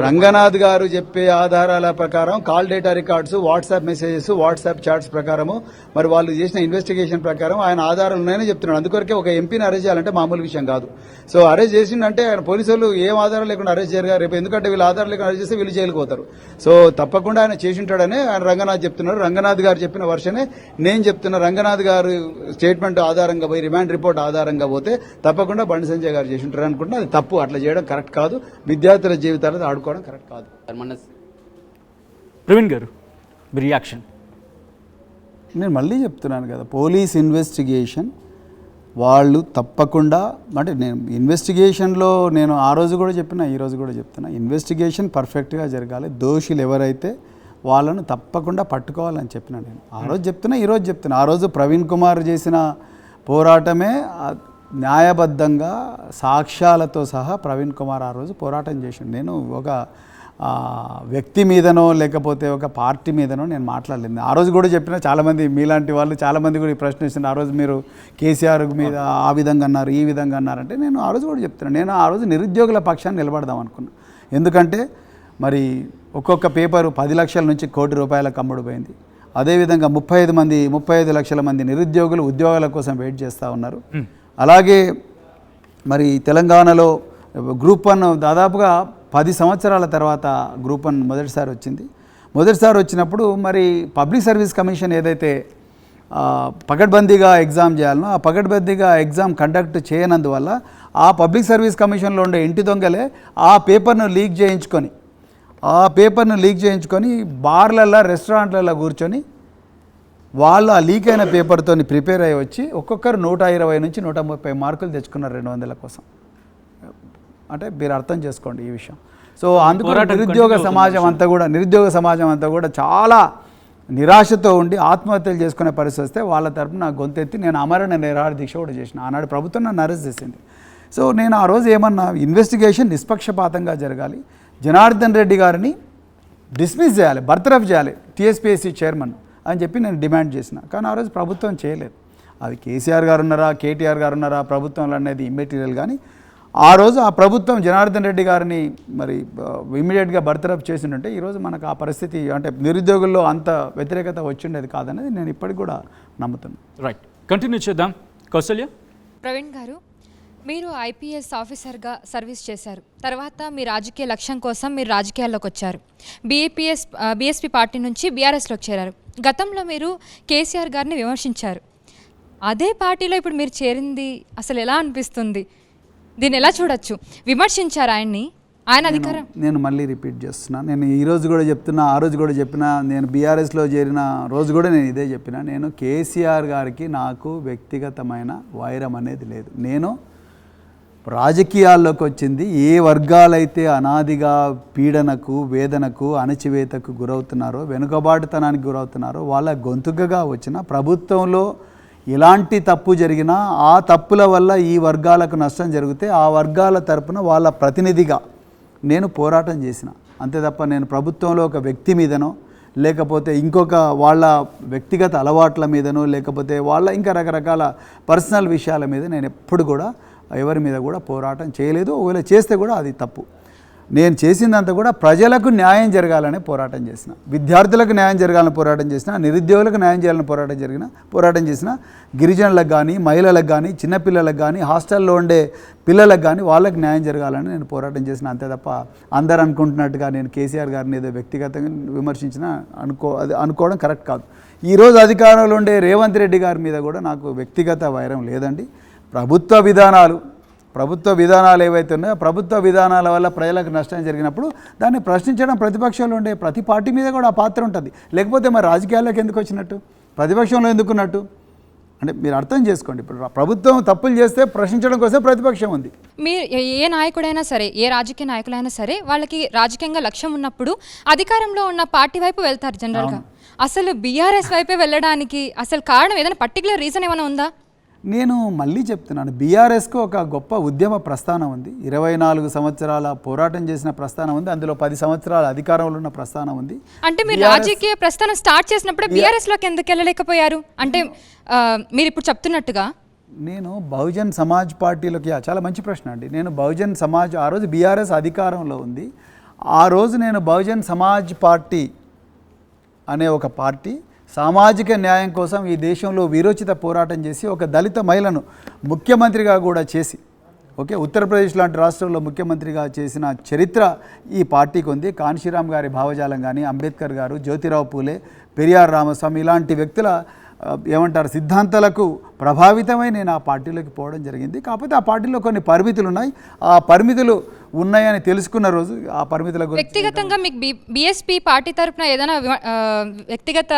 రంగనాథ్ గారు చెప్పే ఆధారాల ప్రకారం call data records, WhatsApp messages, WhatsApp chats ప్రకారము మరి వాళ్ళు చేసిన ఇన్వెస్టిగేషన్ ప్రకారం ఆయన ఆధారాలు ఉన్నాయని చెప్తున్నాడు. అందుకొరకే ఒక ఎంపీని అరెస్ట్ చేయాలంటే మామూలు విషయం కాదు. సో అరెస్ట్ చేసిందంటే ఆయన పోలీసులు ఏం ఆధారం లేకుండా అరెస్ట్ చేయరు రేపు, ఎందుకంటే వీళ్ళు ఆధారం లేకుండా అరెస్ట్ చేస్తే వీళ్ళు జైలుకు పోతారు. సో తప్పకుండా ఆయన చేసింటాడని ఆయన రంగనాథ్ చెప్తున్నారు. రంగనాథ్ గారు చెప్పిన వర్షనే నేను చెప్తున్నా. రంగనాథ్ గారు స్టేట్మెంట్ ఆధారంగా పోయి రిమాండ్ రిపోర్ట్ ఆధారంగా పోతే తప్పకుండా బండి సంజయ్ గారు చేసింటారు అనుకుంటున్నా. అది తప్పు, అట్లా చేయడం కరెక్ట్ కాదు. విద్యార్థుల జీవితాలు ఆడుకోవడం కరెక్ట్ కాదు. ప్రవీణ్ గారు మీ రియాక్షన్? నేను మళ్ళీ చెప్తున్నాను కదా, పోలీస్ ఇన్వెస్టిగేషన్ వాళ్ళు తప్పకుండా, అంటే నేను ఇన్వెస్టిగేషన్లో నేను ఆ రోజు కూడా చెప్పినా, ఈ రోజు కూడా చెప్తున్నా, ఇన్వెస్టిగేషన్ పర్ఫెక్ట్గా జరగాలి. దోషులు ఎవరైతే వాళ్ళను తప్పకుండా పట్టుకోవాలని చెప్పిన నేను ఆ రోజు చెప్తున్నా, ఈ రోజు చెప్తున్నా. ఆ రోజు ప్రవీణ్ కుమార్ చేసిన పోరాటమే న్యాయబద్ధంగా సాక్ష్యాలతో సహా ప్రవీణ్ కుమార్ ఆ రోజు పోరాటం చేసిండు. నేను ఒక వ్యక్తి మీదనో లేకపోతే ఒక పార్టీ మీదనో నేను మాట్లాడలేదు. ఆ రోజు కూడా చెప్పిన, చాలామంది మీలాంటి వాళ్ళు చాలామంది కూడా ఈ ప్రశ్న ఇస్తున్నారు. ఆ రోజు మీరు కేసీఆర్ మీద ఆ విధంగా అన్నారు, ఈ విధంగా అన్నారంటే నేను ఆ రోజు కూడా చెప్తున్నాను, నేను ఆ రోజు నిరుద్యోగుల పక్షాన్ని నిలబడదాం అనుకున్నాను. ఎందుకంటే మరి ఒక్కొక్క పేపరు 10 లక్షల నుంచి ₹1 కోటి అమ్ముడు పోయింది. అదేవిధంగా 35 లక్షల మంది నిరుద్యోగులు ఉద్యోగాల కోసం వెయిట్ చేస్తూ ఉన్నారు. అలాగే మరి తెలంగాణలో గ్రూప్ 1 దాదాపుగా 10 సంవత్సరాల తర్వాత గ్రూప్ 1 మొదటిసారి వచ్చింది. మొదటిసారి వచ్చినప్పుడు మరి పబ్లిక్ సర్వీస్ కమిషన్ ఏదైతే పకడ్బందీగా ఎగ్జామ్ చేయాలనో ఆ పకడ్బందీగా ఎగ్జామ్ కండక్ట్ చేయనందువల్ల ఆ పబ్లిక్ సర్వీస్ కమిషన్లో ఉండే ఇంటి దొంగలే ఆ పేపర్ను లీక్ చేయించుకొని బార్లల్లో, రెస్టారెంట్లలో కూర్చొని వాళ్ళు ఆ లీక్ అయిన పేపర్తో ప్రిపేర్ అయ్యి వచ్చి ఒక్కొక్కరు 120 నుంచి 130 మార్కులు తెచ్చుకున్నారు 200 కోసం. అంటే మీరు అర్థం చేసుకోండి ఈ విషయం. సో అందుకు నిరుద్యోగ సమాజం అంతా కూడా చాలా నిరాశతో ఉండి ఆత్మహత్యలు చేసుకునే పరిస్థితి వస్తే వాళ్ళ తరపున నా గొంతెత్తి నేను అమరణ నిరాహార దీక్ష కూడా చేసిన. ఆనాడు ప్రభుత్వం నన్ను అరెస్ట్ చేసింది. సో నేను ఆ రోజు ఏమన్నా, ఇన్వెస్టిగేషన్ నిష్పక్షపాతంగా జరగాలి, జనార్దన్ రెడ్డి గారిని డిస్మిస్ చేయాలి, బర్తరఫ్ చేయాలి టీఎస్పీఎస్సీ చైర్మన్ అని చెప్పి నేను డిమాండ్ చేసిన. కానీ ఆ రోజు ప్రభుత్వం చేయలేదు. అది కేసీఆర్ గారు ఉన్నారా, కేటీఆర్ గారు ఉన్నారా, ప్రభుత్వంలో అనేది ఇమ్మెటీరియల్. కానీ ఆ రోజు ఆ ప్రభుత్వం జనార్దన్ రెడ్డి గారిని మరి ఇమీడియట్గా బర్తరఫ్ చేసిందంటే ఈరోజు మనకు ఆ పరిస్థితి, అంటే నిరుద్యోగుల్లో అంత వ్యతిరేకత వచ్చిండేది కాదనేది నేను ఇప్పటికి కూడా నమ్ముతున్నాను. రైట్, కంటిన్యూ చేద్దాం. కౌసల్య? ప్రవీణ్ గారు, మీరు ఐపీఎస్ ఆఫీసర్గా సర్వీస్ చేశారు. తర్వాత మీ రాజకీయ లక్ష్యం కోసం మీరు రాజకీయాల్లోకి వచ్చారు. బీఎస్పీ పార్టీ నుంచి బీఆర్ఎస్లోకి చేరారు. గతంలో మీరు కేసీఆర్ గారిని విమర్శించారు. అదే పార్టీలో ఇప్పుడు మీరు చేరింది అసలు ఎలా అనిపిస్తుంది? దీన్ని ఎలా చూడొచ్చు? విమర్శించారు ఆయన్ని, ఆయన అధికారం. నేను మళ్ళీ రిపీట్ చేస్తున్నా, నేను ఈరోజు కూడా చెప్తున్నా, ఆ రోజు కూడా చెప్పినా, నేను బీఆర్ఎస్లో చేరిన రోజు కూడా నేను ఇదే చెప్పిన. నేను కేసీఆర్ గారికి నాకు వ్యక్తిగతమైన వైరం అనేది లేదు. నేను రాజకీయాల్లోకి వచ్చింది ఏ వర్గాలైతే అనాదిగా పీడనకు, వేదనకు, అణచివేతకు గురవుతున్నారో, వెనుకబాటుతనానికి గురవుతున్నారో వాళ్ళ గొంతుకగా వచ్చిన, ప్రభుత్వంలో ఎలాంటి తప్పు జరిగినా ఆ తప్పుల వల్ల ఈ వర్గాలకు నష్టం జరిగితే ఆ వర్గాల తరపున వాళ్ళ ప్రతినిధిగా నేను పోరాటం చేసిన. అంతే తప్ప నేను ప్రభుత్వంలో ఒక వ్యక్తి మీదనో లేకపోతే ఇంకొక వాళ్ళ వ్యక్తిగత అలవాట్ల మీదనో లేకపోతే వాళ్ళ ఇంకా రకరకాల పర్సనల్ విషయాల మీద నేను ఎప్పుడు కూడా ఎవరి మీద కూడా పోరాటం చేయలేదు. ఒకవేళ చేస్తే కూడా అది తప్పు. నేను చేసిందంతా కూడా ప్రజలకు న్యాయం జరగాలని పోరాటం చేసిన, విద్యార్థులకు న్యాయం జరగాలని పోరాటం చేసిన, నిరుద్యోగులకు న్యాయం చేయాలని పోరాటం చేసిన, గిరిజనులకు కానీ, మహిళలకు కానీ, చిన్నపిల్లలకు కానీ, హాస్టల్లో ఉండే పిల్లలకు కానీ వాళ్ళకి న్యాయం జరగాలని నేను పోరాటం చేసిన. అంతే తప్ప అందరు అనుకుంటున్నట్టుగా నేను కేసీఆర్ గారిని ఏదో వ్యక్తిగతంగా విమర్శించినా అనుకోవడం కరెక్ట్ కాదు. ఈరోజు అధికారంలో ఉండే రేవంత్ రెడ్డి గారి మీద కూడా నాకు వ్యక్తిగత వైరం లేదండి. ప్రభుత్వ విధానాలు ఏవైతే ఉన్నాయో ప్రభుత్వ విధానాల వల్ల ప్రజలకు నష్టం జరిగినప్పుడు దాన్ని ప్రశ్నించడం ప్రతిపక్షంలో ఉండే ప్రతి పార్టీ మీద కూడా ఆ పాత్ర ఉంటుంది. లేకపోతే మరి రాజకీయాల్లోకి ఎందుకు వచ్చినట్టు, ప్రతిపక్షంలో ఎందుకున్నట్టు? అంటే మీరు అర్థం చేసుకోండి. ఇప్పుడు ప్రభుత్వం తప్పులు చేస్తే ప్రశ్నించడం కోసం ప్రతిపక్షం ఉంది. మీరు ఏ నాయకుడైనా సరే, ఏ రాజకీయ నాయకులైనా సరే, వాళ్ళకి రాజకీయంగా లక్ష్యం ఉన్నప్పుడు అధికారంలో ఉన్న పార్టీ వైపు వెళ్తారు జనరల్గా. అసలు బీఆర్ఎస్ వైపే వెళ్ళడానికి అసలు కారణం ఏదైనా పర్టికులర్ రీజన్ ఏమైనా ఉందా? నేను మళ్ళీ చెప్తున్నాను, బీఆర్ఎస్కు ఒక గొప్ప ఉద్యమ ప్రస్థానం ఉంది, 24 సంవత్సరాల పోరాటం చేసిన ప్రస్థానం ఉంది, అందులో 10 సంవత్సరాల అధికారంలో ఉన్న ప్రస్థానం ఉంది. అంటే మీరు రాజకీయ ప్రస్థానం స్టార్ట్ చేసినప్పుడు బీఆర్ఎస్ లోకి ఎందుకు వెళ్ళలేకపోయారు? అంటే మీరు ఇప్పుడు చెప్తున్నట్టుగా నేను బహుజన్ సమాజ్ పార్టీలోకి చాలా మంచి ప్రశ్న అండి. నేను బహుజన్ సమాజ్, ఆ రోజు బీఆర్ఎస్ అధికారంలో ఉంది, ఆ రోజు నేను బహుజన్ సమాజ్ పార్టీ అనే ఒక పార్టీ సామాజిక న్యాయం కోసం ఈ దేశంలో వీరోచిత పోరాటం చేసి ఒక దళిత మహిళను ముఖ్యమంత్రిగా కూడా చేసి, ఓకే, ఉత్తరప్రదేశ్ లాంటి రాష్ట్రంలో ముఖ్యమంత్రిగా చేసిన చరిత్ర ఈ పార్టీకి ఉంది. కాన్షీరామ్ గారి భావజాలం కానీ, అంబేద్కర్ గారు, జ్యోతిరావు పూలే, పెరియార్ రామస్వామి ఇలాంటి వ్యక్తుల ఏమంటారు సిద్ధాంతాలకు ప్రభావితమై నేను ఆ పార్టీలోకి పోవడం జరిగింది. కాకపోతే ఆ పార్టీలో కొన్ని పరిమితులు ఉన్నాయి, ఆ పరిమితులు ఉన్నాయని తెలుసుకున్న రోజు ఆ పరిమితుల గురించి వ్యక్తిగతంగా మీకు బీఎస్పీ పార్టీ తరఫున ఏదైనా వ్యక్తిగత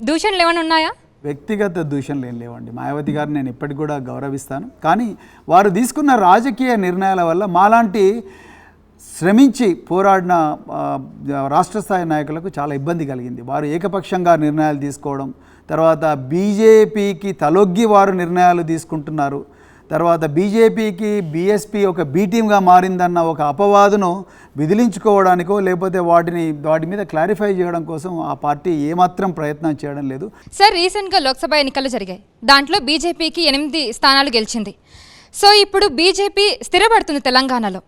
దూషణలు ఏమైనా ఉన్నాయా? వ్యక్తిగత దూషణలు ఏం లేవండి. మాయావతి గారిని నేను ఇప్పటికి కూడా గౌరవిస్తాను, కానీ వారు తీసుకున్న రాజకీయ నిర్ణయాల వల్ల మాలాంటి శ్రమించి పోరాడిన రాష్ట్ర స్థాయి నాయకులకు చాలా ఇబ్బంది కలిగింది. వారు ఏకపక్షంగా నిర్ణయాలు తీసుకోవడం, తర్వాత బీజేపీకి తలొగ్గి వారు నిర్ణయాలు తీసుకుంటున్నారు, తర్వాత బీజేపీకి బీఎస్పీ ఒక బీ టీమ్గా మారిందన్న ఒక అపవాదును విదిలించుకోవడానికో లేకపోతే వాటి మీద క్లారిఫై చేయడం కోసం ఆ పార్టీ ఏమాత్రం ప్రయత్నం చేయడం లేదు. సార్, రీసెంట్గా లోక్సభ ఎన్నికలు జరిగాయి, దాంట్లో బీజేపీకి 8 స్థానాలు గెలిచింది. సో ఇప్పుడు బీజేపీ స్థిరపడుతుంది తెలంగాణలో.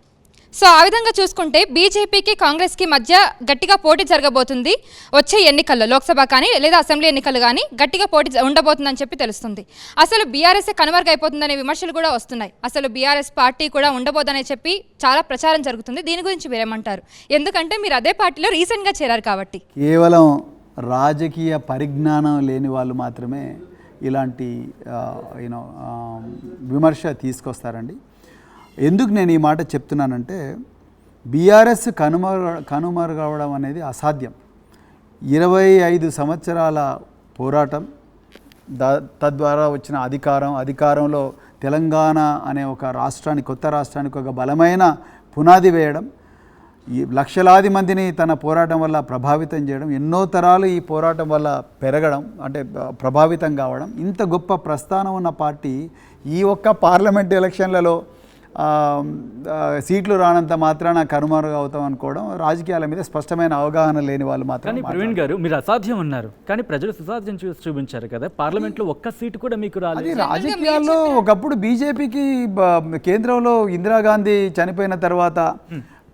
సో ఆ విధంగా చూసుకుంటే బీజేపీకి కాంగ్రెస్కి మధ్య గట్టిగా పోటీ జరగబోతుంది వచ్చే ఎన్నికల్లో, లోక్సభ కానీ లేదా అసెంబ్లీ ఎన్నికలు కానీ గట్టిగా పోటీ ఉండబోతుందని చెప్పి తెలుస్తుంది. అసలు బీఆర్ఎస్ కనుమరుగైపోతుందనే విమర్శలు కూడా వస్తున్నాయి. అసలు బీఆర్ఎస్ పార్టీ కూడా ఉండబోదని చెప్పి చాలా ప్రచారం జరుగుతుంది. దీని గురించి మీరేమంటారు? ఎందుకంటే మీరు అదే పార్టీలో రీసెంట్గా చేరారు కాబట్టి. కేవలం రాజకీయ పరిజ్ఞానం లేని వాళ్ళు మాత్రమే ఇలాంటి విమర్శ తీసుకొస్తారండి. ఎందుకు నేను ఈ మాట చెప్తున్నానంటే, బీఆర్ఎస్ కనుమరుగవడం అనేది అసాధ్యం. 25 సంవత్సరాల పోరాటం, తద్వారా వచ్చిన అధికారంలో తెలంగాణ అనే ఒక రాష్ట్రానికి, కొత్త రాష్ట్రానికి ఒక బలమైన పునాది వేయడం, ఈ లక్షలాది మందిని తన పోరాటం వల్ల ప్రభావితం చేయడం, ఎన్నో తరాలు ఈ పోరాటం వల్ల పెరగడం, అంటే ప్రభావితం కావడం, ఇంత గొప్ప ప్రస్థానం ఉన్న పార్టీ ఈ ఒక్క పార్లమెంట్ ఎలక్షన్లలో సీట్లు రానంత మాత్రాన కనుమరుగు అవుతాం అనుకోవడం రాజకీయాల మీద స్పష్టమైన అవగాహన లేని వాళ్ళు మాత్రం. కానీ ప్రవీణ్ గారు, మీరు అసాధ్యం అన్నారు, కానీ ప్రజలు సుసాధ్యం చూపించారు కదా. పార్లమెంట్లో ఒక్క సీటు కూడా మీకు రాలేదు. అది రాజకీయాల్లో ఒకప్పుడు బీజేపీకి కేంద్రంలో ఇందిరాగాంధీ చనిపోయిన తర్వాత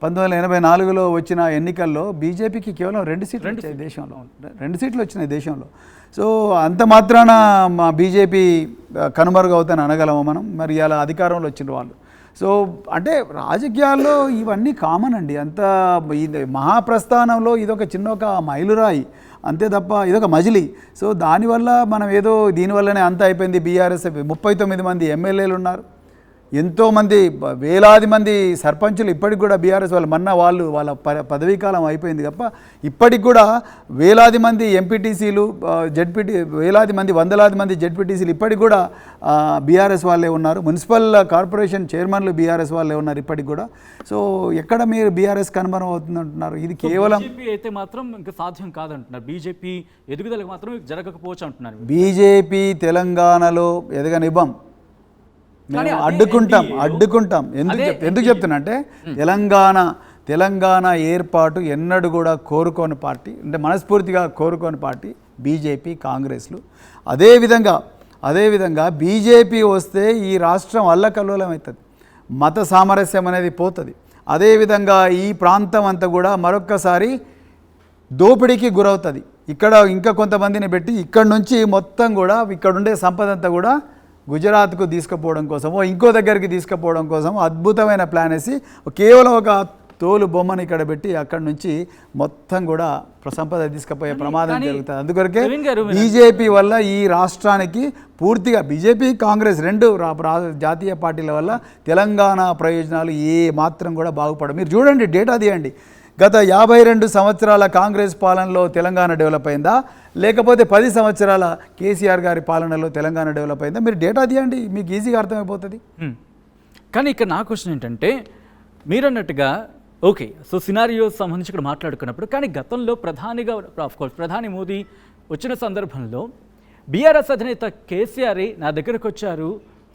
1984లో వచ్చిన ఎన్నికల్లో బీజేపీకి కేవలం 2 సీట్లు వచ్చాయి దేశంలో, 2 సీట్లు వచ్చినాయి దేశంలో. సో అంత మాత్రాన మా బీజేపీ కనుమరుగు అవుతాను అనగలము మనం? మరి ఇలా అధికారంలో వచ్చిన వాళ్ళు. సో అంటే రాజకీయాల్లో ఇవన్నీ కామన్ అండి. అంత ఇది మహాప్రస్థానంలో ఇదొక ఒక మైలురాయి అంతే తప్ప ఇదొక మజిలీ. సో దానివల్ల మనం ఏదో దీనివల్లనే అంత అయిపోయింది. బీఆర్ఎస్ 39 మంది ఎమ్మెల్యేలు ఉన్నారు, ఎంతోమంది వేలాది మంది సర్పంచులు ఇప్పటికి కూడా బీఆర్ఎస్ వాళ్ళ పదవీకాలం అయిపోయింది తప్ప ఇప్పటికి కూడా వేలాది మంది ఎంపీటీసీలు, వేలాది మంది, వందలాది మంది జెడ్పీటీసీలు ఇప్పటికి కూడా బీఆర్ఎస్ వాళ్ళే ఉన్నారు. మున్సిపల్ కార్పొరేషన్ చైర్మన్లు బీఆర్ఎస్ వాళ్ళే ఉన్నారు ఇప్పటికి కూడా. సో ఎక్కడ మీరు బీఆర్ఎస్ కనుమరుగు అవుతుంది అంటున్నారు? ఇది కేవలం బీజేపీ అయితే మాత్రం ఇంకా సాధ్యం కాదంటున్నారు. బీజేపీ ఎదుగుదలకు మాత్రం జరగకపోవచ్చు అంటున్నారు. బీజేపీ తెలంగాణలో ఎదగనివ్వం, మేము అడ్డుకుంటాం. ఎందుకు చెప్తున్నా అంటే తెలంగాణ ఏర్పాటు ఎన్నడూ కూడా కోరుకోని పార్టీ, అంటే మనస్ఫూర్తిగా కోరుకోని పార్టీ బీజేపీ, కాంగ్రెస్లు. అదేవిధంగా బీజేపీ వస్తే ఈ రాష్ట్రం అల్లకల్లోలం అవుతుంది, మత సామరస్యం అనేది పోతుంది. అదేవిధంగా ఈ ప్రాంతం అంతా కూడా మరొక్కసారి దోపిడీకి గురవుతుంది. ఇక్కడ ఇంకా కొంతమందిని పెట్టి ఇక్కడి నుంచి మొత్తం కూడా ఇక్కడుండే సంపద అంతా కూడా గుజరాత్కు తీసుకుపోవడం కోసమో ఇంకో దగ్గరికి తీసుకుపోవడం కోసం అద్భుతమైన ప్లాన్ వేసి కేవలం ఒక తోలు బొమ్మను ఇక్కడ పెట్టి అక్కడి నుంచి మొత్తం కూడా సంపద తీసుకుపోయే ప్రమాదం జరుగుతుంది. అందుకొరకే బీజేపీ వల్ల ఈ రాష్ట్రానికి పూర్తిగా, బీజేపీ కాంగ్రెస్ 2 జాతీయ పార్టీల వల్ల తెలంగాణ ప్రయోజనాలు ఏ మాత్రం కూడా బాగుపడవు. మీరు చూడండి, డేటా తీయండి. గత 52 సంవత్సరాల కాంగ్రెస్ పాలనలో తెలంగాణ డెవలప్ అయిందా, లేకపోతే 10 సంవత్సరాల కేసీఆర్ గారి పాలనలో తెలంగాణ డెవలప్ అయిందా? మీరు డేటా తీయండి, మీకు ఈజీగా అర్థమైపోతుంది. కానీ ఇక్కడ నా క్వశ్చన్ ఏంటంటే, మీరన్నట్టుగా ఓకే, సో సినారియో సంబంధించి ఇక్కడ మాట్లాడుకున్నప్పుడు, కానీ గతంలో ప్రధాని మోదీ వచ్చిన సందర్భంలో బీఆర్ఎస్ అధినేత కేసీఆర్ నా దగ్గరకు వచ్చారు,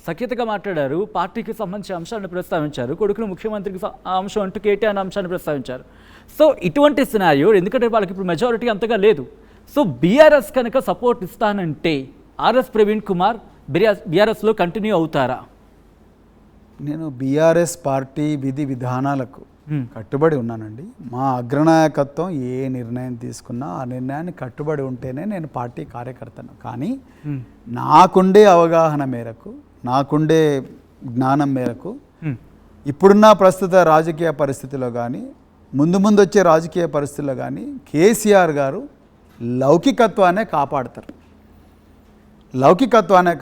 సఖ్యతగా మాట్లాడారు, పార్టీకి సంబంధించిన అంశాలను ప్రస్తావించారు, కొడుకును ముఖ్యమంత్రికి ఆ అంశం అంటూ కేటీఆర్ అంశాన్ని ప్రస్తావించారు. సో ఇటువంటి సినారియో, ఎందుకంటే వాళ్ళకి ఇప్పుడు మెజారిటీ అంతగా లేదు. సో బీఆర్ఎస్ కనుక సపోర్ట్ ఇస్తానంటే ఆర్ఎస్ ప్రవీణ్ కుమార్ బీఆర్ఎస్లో కంటిన్యూ అవుతారా? నేను బీఆర్ఎస్ పార్టీ విధి విధానాలకు కట్టుబడి ఉన్నానండి. మా అగ్రనాయకత్వం ఏ నిర్ణయం తీసుకున్నా ఆ నిర్ణయాన్ని కట్టుబడి ఉంటేనే నేను పార్టీ కార్యకర్తను. కానీ నాకుండే అవగాహన మేరకు, నాకుండే జ్ఞానం మేరకు ఇప్పుడున్న ప్రస్తుత రాజకీయ పరిస్థితిలో కానీ, ముందు ముందు వచ్చే రాజకీయ పరిస్థితుల్లో కానీ కేసీఆర్ గారు లౌకికత్వాన్నే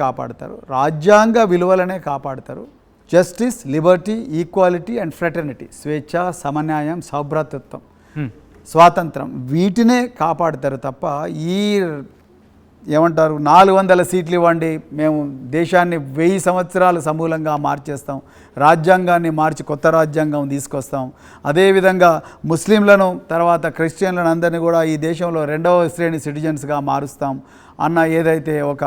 కాపాడతారు, రాజ్యాంగ విలువలనే కాపాడతారు. Justice, liberty, equality and fraternity, స్వేచ్ఛ, సమన్యాయం, సౌభ్రాతృత్వం, స్వాతంత్రం, వీటినే కాపాడతారు తప్ప ఈ ఏమంటారు 400 సీట్లు ఇవ్వండి, మేము దేశాన్ని 1000 సంవత్సరాలు సమూలంగా మార్చేస్తాం, రాజ్యాంగాన్ని మార్చి కొత్త రాజ్యాంగం తీసుకొస్తాం, అదేవిధంగా ముస్లింలను తర్వాత క్రిస్టియన్లను అందరినీ కూడా ఈ దేశంలో 2వ శ్రేణి సిటిజన్స్గా మారుస్తాం అన్న ఏదైతే ఒక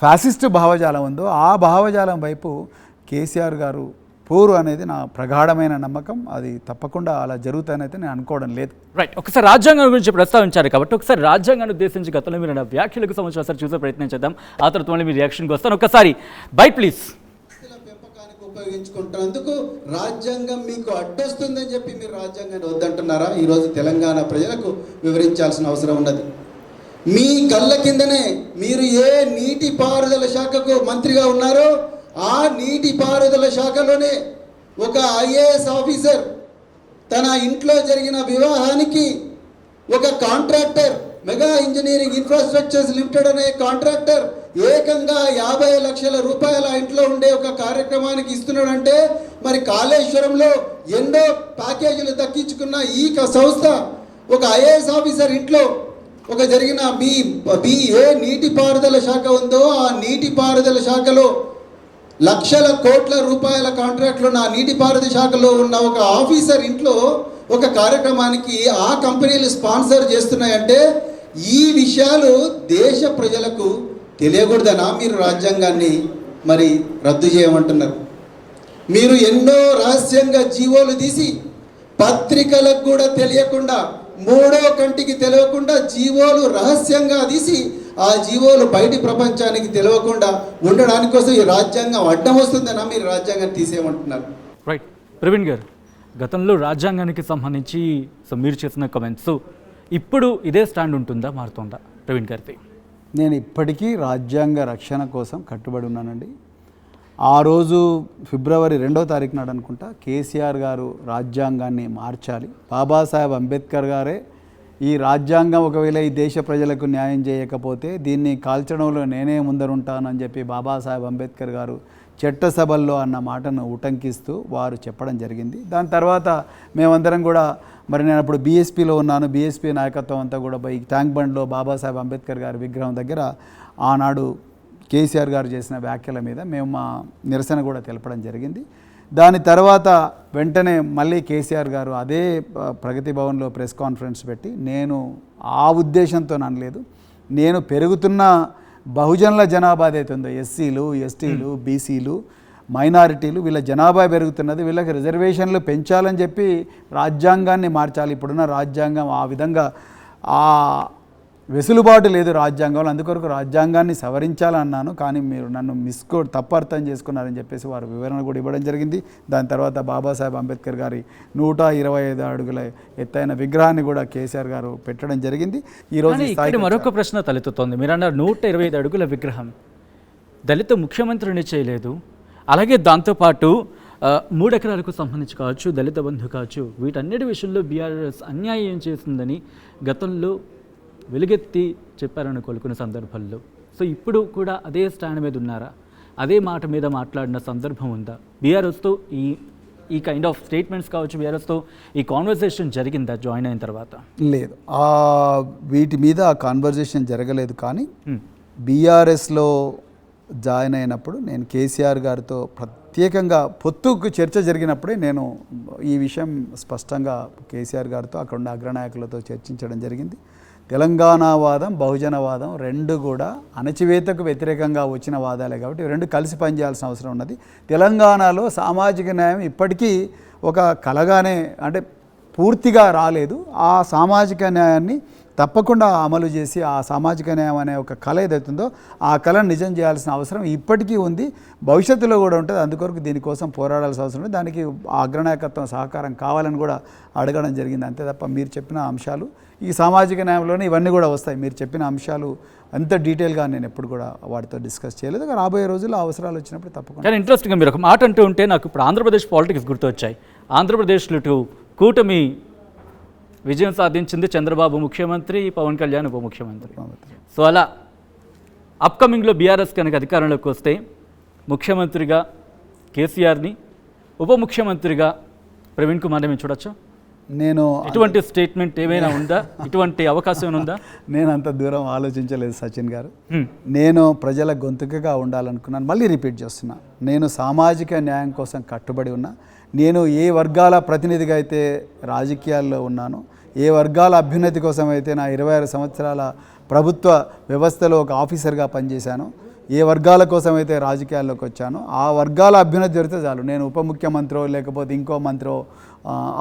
ఫ్యాసిస్ట్ భావజాలం ఉందో ఆ భావజాలం వైపు కేసీఆర్ గారు పోరు అనేది నా ప్రగాఢమైన నమ్మకం. అది తప్పకుండా అలా జరుగుతానైతే నేను అనుకోవడం లేదు. రైట్, ఒకసారి రాజ్యాంగం గురించి ప్రస్తావించారు కాబట్టి ఒకసారి రాజ్యాంగాన్ని ఉద్దేశించి గతంలో మీరు వ్యాఖ్యలకు సంబంధించి ఒకసారి చూసే ప్రయత్నం చేద్దాం. ఆ తర్వాత మళ్ళీ మీ రియాక్షన్కి వస్తాను. ఒకసారి బైట్ ప్లీజ్. పెంపకానికి ఉపయోగించుకుంటున్నందుకు రాజ్యాంగం మీకు అడ్డొస్తుందని చెప్పి మీరు రాజ్యాంగాన్ని వద్దంటున్నారా? ఈరోజు తెలంగాణ ప్రజలకు వివరించాల్సిన అవసరం ఉన్నది. మీ కళ్ళ కిందనే మీరు ఏ నీటిపారుదల శాఖకు మంత్రిగా ఉన్నారో ఆ నీటిపారుదల శాఖలోనే ఒక ఐఏఎస్ ఆఫీసర్ తన ఇంట్లో జరిగిన వివాహానికి ఒక contractor, mega engineering infrastructures limited అనే కాంట్రాక్టర్ ఏకంగా 50 లక్షల రూపాయల ఇంట్లో ఉండే ఒక కార్యక్రమానికి ఇస్తున్నాడంటే మరి కాళేశ్వరంలో ఎన్నో ప్యాకేజీలు దక్కించుకున్న ఈ సంస్థ ఒక ఐఏఎస్ ఆఫీసర్ ఇంట్లో ఒక జరిగిన మీ ఏ నీటిపారుదల శాఖ ఉందో ఆ నీటిపారుదల శాఖలో లక్షల కోట్ల రూపాయల కాంట్రాక్ట్లు నా నీటిపారుదల శాఖలో ఉన్న ఒక ఆఫీసర్ ఇంట్లో ఒక కార్యక్రమానికి ఆ కంపెనీలు స్పాన్సర్ చేస్తున్నాయంటే ఈ విషయాలు దేశ ప్రజలకు తెలియకూడదనా మీరు రాజ్యాంగాన్ని మరి రద్దు చేయమంటున్నారు? మీరు ఎన్నో రహస్యంగా జీవోలు తీసి పత్రికలకు కూడా తెలియకుండా, మూడో కంటికి తెలియకుండా జీవోలు రహస్యంగా తీసి ఆ జీవోలు బయటి ప్రపంచానికి తెలియకుండా ఉండడానికి కోసం ఈ రాజ్యాంగం అడ్డం వస్తుందనా మీరు రాజ్యాంగాన్ని తీసేయమంటున్నారు? రైట్, ప్రవీణ్ గారు, గతంలో రాజ్యాంగానికి సంబంధించి మీరు చేసిన కమెంట్స్ ఇప్పుడు ఇదే స్టాండ్ ఉంటుందా, మారుతుందా ప్రవీణ్ గారిది? నేను ఇప్పటికీ రాజ్యాంగ రక్షణ కోసం కట్టుబడి ఉన్నానండి. ఆ రోజు ఫిబ్రవరి 2వ తారీఖు నాడు అనుకుంటా కేసీఆర్ గారు రాజ్యాంగాన్ని మార్చాలి, బాబాసాహెబ్ అంబేద్కర్ గారే ఈ రాజ్యాంగం ఒకవేళ ఈ దేశ ప్రజలకు న్యాయం చేయకపోతే దీన్ని కాల్చడంలో నేనే ముందరుంటానని చెప్పి బాబాసాహెబ్ అంబేద్కర్ గారు చట్టసభల్లో అన్న మాటను ఉటంకిస్తూ వారు చెప్పడం జరిగింది. దాని తర్వాత మేమందరం కూడా మరి నేను అప్పుడు బీఎస్పీలో ఉన్నాను, బీఎస్పీ నాయకత్వం అంతా కూడా ఈ ట్యాంక్ బండ్లో బాబాసాహెబ్ అంబేద్కర్ గారి విగ్రహం దగ్గర ఆనాడు కేసీఆర్ గారు చేసిన వ్యాఖ్యల మీద మేము మా నిరసన కూడా తెలపడం జరిగింది. దాని తర్వాత వెంటనే మళ్ళీ కేసీఆర్ గారు అదే ప్రగతి భవన్లో ప్రెస్ కాన్ఫరెన్స్ పెట్టి నేను ఆ ఉద్దేశంతో అనలేదు, నేను పెరుగుతున్న బహుజనుల జనాభా ఏదైతే ఉందో ఎస్సీలు, ఎస్టీలు, బీసీలు, మైనారిటీలు వీళ్ళ జనాభా పెరుగుతున్నది, వీళ్ళకి రిజర్వేషన్లు పెంచాలని చెప్పి రాజ్యాంగాన్ని మార్చాలి. ఇప్పుడున్న రాజ్యాంగం ఆ విధంగా ఆ వెసులుబాటు లేదు రాజ్యాంగంలో, అందుకొరకు రాజ్యాంగాన్ని సవరించాలన్నాను. కానీ మీరు నన్ను తప్పు అర్థం చేసుకున్నారని చెప్పేసి వారు వివరణ కూడా ఇవ్వడం జరిగింది. దాని తర్వాత బాబాసాహెబ్ అంబేద్కర్ గారి 125 అడుగుల ఎత్తైన విగ్రహాన్ని కూడా కేసీఆర్ గారు పెట్టడం జరిగింది. ఈరోజు మరొక ప్రశ్న తలెత్తుతోంది. మీరు అన్నారు 125 అడుగుల విగ్రహం, దళిత ముఖ్యమంత్రిని చేయలేదు, అలాగే దాంతోపాటు 3 ఎకరాలకు సంబంధించి కావచ్చు, దళిత బంధు కావచ్చు, వీటన్నిటి విషయంలో బీఆర్ఎస్ అన్యాయం చేసిందని గతంలో వెలుగెత్తి చెప్పారని కొన్ని సందర్భాల్లో. సో ఇప్పుడు కూడా అదే స్టాండ్ మీద ఉన్నారా? అదే మాట మీద మాట్లాడిన సందర్భం ఉందా? బీఆర్ఎస్తో ఈ కైండ్ ఆఫ్ స్టేట్మెంట్స్ కావచ్చు, బీఆర్ఎస్తో ఈ కాన్వర్జేషన్ జరిగిందా జాయిన్ అయిన తర్వాత? లేదు, వీటి మీద ఆ కాన్వర్జేషన్ జరగలేదు. కానీ బీఆర్ఎస్లో జాయిన్ అయినప్పుడు నేను కేసీఆర్ గారితో ప్రత్యేకంగా పొత్తుకు చర్చ జరిగినప్పుడే నేను ఈ విషయం స్పష్టంగా కేసీఆర్ గారితో అక్కడ ఉన్న అగ్రనాయకులతో చర్చించడం జరిగింది. తెలంగాణవాదం, బహుజనవాదం రెండు కూడా అణచివేతకు వ్యతిరేకంగా వచ్చిన వాదాలే కాబట్టి రెండు కలిసి పనిచేయాల్సిన అవసరం ఉన్నది. తెలంగాణలో సామాజిక న్యాయం ఇప్పటికీ ఒక కలగానే అంటే పూర్తిగా రాలేదు. ఆ సామాజిక న్యాయాన్ని తప్పకుండా అమలు చేసి ఆ సామాజిక న్యాయం అనే ఒక కళ ఏదైతుందో ఆ కళను నిజం చేయాల్సిన అవసరం ఇప్పటికీ ఉంది, భవిష్యత్తులో కూడా ఉంటుంది. అందుకొరకు దీనికోసం పోరాడాల్సిన అవసరం ఉంది. దానికి అగ్రనాయకత్వం సహకారం కావాలని కూడా అడగడం జరిగింది. అంతే తప్ప మీరు చెప్పిన అంశాలు ఈ సామాజిక న్యాయంలోనే ఇవన్నీ కూడా వస్తాయి. మీరు చెప్పిన అంశాలు అంత డీటెయిల్గా నేను ఎప్పుడు కూడా వాటితో డిస్కస్ చేయలేదు. రాబోయే రోజుల్లో అవసరాలు వచ్చినప్పుడు తప్పకుండా. కానీ ఇంట్రెస్టింగ్గా మీరు ఒక మాట అంటూ ఉంటే నాకు ఇప్పుడు ఆంధ్రప్రదేశ్ పాలిటిక్స్ గుర్తొచ్చాయి. ఆంధ్రప్రదేశ్లో కూటమి విజయం సాధించింది, చంద్రబాబు ముఖ్యమంత్రి, పవన్ కళ్యాణ్ ఉప ముఖ్యమంత్రి. సో అలా అప్కమింగ్లో బీఆర్ఎస్ కనుక అధికారంలోకి వస్తే ముఖ్యమంత్రిగా కేసీఆర్ని, ఉప ముఖ్యమంత్రిగా ప్రవీణ్ కుమార్ని మేము చూడొచ్చు. నేను ఇటువంటి స్టేట్మెంట్ ఏమైనా ఉందా? ఇటువంటి అవకాశం ఉందా? నేను అంత దూరం ఆలోచించలేదు సచిన్ గారు. నేను ప్రజల గొంతుకగా ఉండాలనుకున్నాను. మళ్ళీ రిపీట్ చేస్తున్నా, నేను సామాజిక న్యాయం కోసం కట్టుబడి ఉన్నా. నేను ఏ వర్గాల ప్రతినిధిగా అయితే రాజకీయాల్లో ఉన్నానో, ఏ వర్గాల అభ్యున్నతి కోసం అయితే నా 26 సంవత్సరాల ప్రభుత్వ వ్యవస్థలో ఒక ఆఫీసర్గా పనిచేశానో, ఏ వర్గాల కోసం అయితే రాజకీయాల్లోకి వచ్చానో ఆ వర్గాల అభ్యున్నతి జరిగితే చాలు. నేను ఉప ముఖ్యమంత్రో లేకపోతే ఇంకో మంత్రో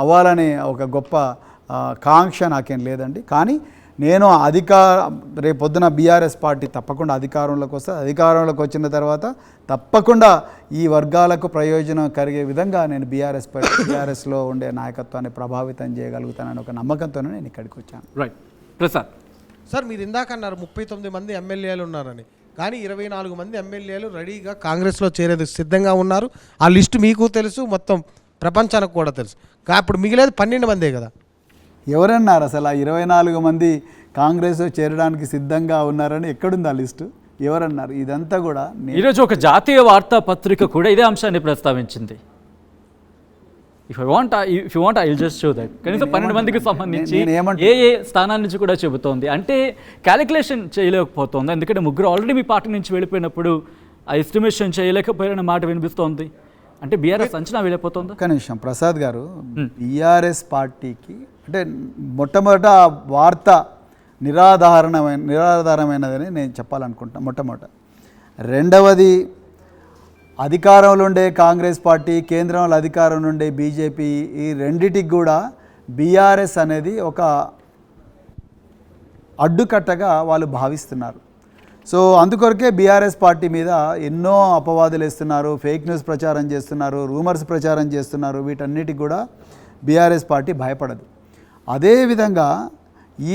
అవ్వాలనే ఒక గొప్ప కాంక్ష నాకేం లేదండి. కానీ నేను రేపొద్దున బీఆర్ఎస్ పార్టీ తప్పకుండా అధికారంలోకి వస్తుంది. అధికారంలోకి వచ్చిన తర్వాత తప్పకుండా ఈ వర్గాలకు ప్రయోజనం కలిగే విధంగా నేను బీఆర్ఎస్లో ఉండే నాయకత్వాన్ని ప్రభావితం చేయగలుగుతానని ఒక నమ్మకంతోనే నేను ఇక్కడికి వచ్చాను. రైట్. ప్రసాద్ సార్, మీరు ఇందాక అన్నారు 39 మంది ఎమ్మెల్యేలు ఉన్నారని, కానీ 24 మంది ఎమ్మెల్యేలు రెడీగా కాంగ్రెస్లో చేరేందుకు సిద్ధంగా ఉన్నారు. ఆ లిస్టు మీకు తెలుసు, మొత్తం ప్రపంచానికి కూడా తెలుసు. అప్పుడు మిగిలేదు 12 మందే కదా. ఎవరన్నారు అసలు ఆ 24 మంది కాంగ్రెస్ చేరడానికి సిద్ధంగా ఉన్నారని? ఎక్కడుంది ఆ లిస్టు? ఎవరన్నారు? ఇదంతా కూడా ఈరోజు ఒక జాతీయ వార్తాపత్రిక కూడా ఇదే అంశాన్ని ప్రస్తావించింది. If you want I will just show that. కనీసం 12 మందికి సంబంధించి ఏ స్థానాల నుంచి కూడా చెబుతోంది. అంటే క్యాలిక్యులేషన్ చేయలేకపోతుంది. ఎందుకంటే ముగ్గురు ఆల్రెడీ మీ పార్టీ నుంచి వెళ్ళిపోయినప్పుడు ఆ ఎస్టిమేషన్ చేయలేకపోయిన మాట వినిపిస్తోంది. అంటే బీఆర్ఎస్ అంచనా వెళ్ళిపోతుంది. ఒక్క నిమిషం ప్రసాద్ గారు, బీఆర్ఎస్ పార్టీకి అంటే మొట్టమొదట వార్త నిరాధారమైనదని నేను చెప్పాలనుకుంటున్నాను మొట్టమొదట. రెండవది, అధికారంలో ఉండే కాంగ్రెస్ పార్టీ, కేంద్రంలో అధికారంలో ఉండే బీజేపీ, ఈ రెండిటికి కూడా బీఆర్ఎస్ అనేది ఒక అడ్డుకట్టగా వాళ్ళు భావిస్తున్నారు. సో అందుకొరకే బీఆర్ఎస్ పార్టీ మీద ఎన్నో అపవాదులు వేస్తున్నారు, ఫేక్ న్యూస్ ప్రచారం చేస్తున్నారు, రూమర్స్ ప్రచారం చేస్తున్నారు. వీటన్నిటికి కూడా బీఆర్ఎస్ పార్టీ భయపడదు. అదేవిధంగా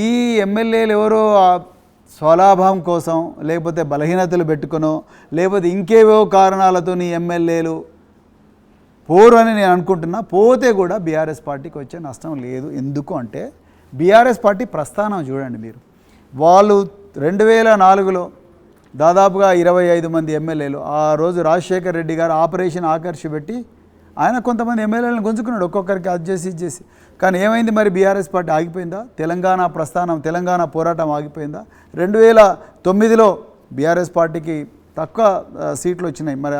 ఈ ఎమ్మెల్యేలు ఎవరో స్వలాభం కోసం లేకపోతే బలహీనతలు పెట్టుకునో లేకపోతే ఇంకేవో కారణాలతో నీ ఎమ్మెల్యేలు పోరు అని నేను అనుకుంటున్నా. పోతే కూడా బీఆర్ఎస్ పార్టీకి వచ్చే నష్టం లేదు. ఎందుకు అంటే బీఆర్ఎస్ పార్టీ ప్రస్థానం చూడండి మీరు. వాళ్ళు 2004లో దాదాపుగా 25 మంది ఎమ్మెల్యేలు. ఆ రోజు రాజశేఖర్ రెడ్డి గారు ఆపరేషన్ ఆకర్షి పెట్టి ఆయన కొంతమంది ఎమ్మెల్యేలను గుంజుకున్నాడు, ఒక్కొక్కరికి అది చేసి ఇది చేసి. కానీ ఏమైంది మరి? BRS party ఆగిపోయిందా? తెలంగాణ ప్రస్థానం, తెలంగాణ పోరాటం ఆగిపోయిందా? 2009లో బీఆర్ఎస్ పార్టీకి తక్కువ సీట్లు వచ్చినాయి. మరి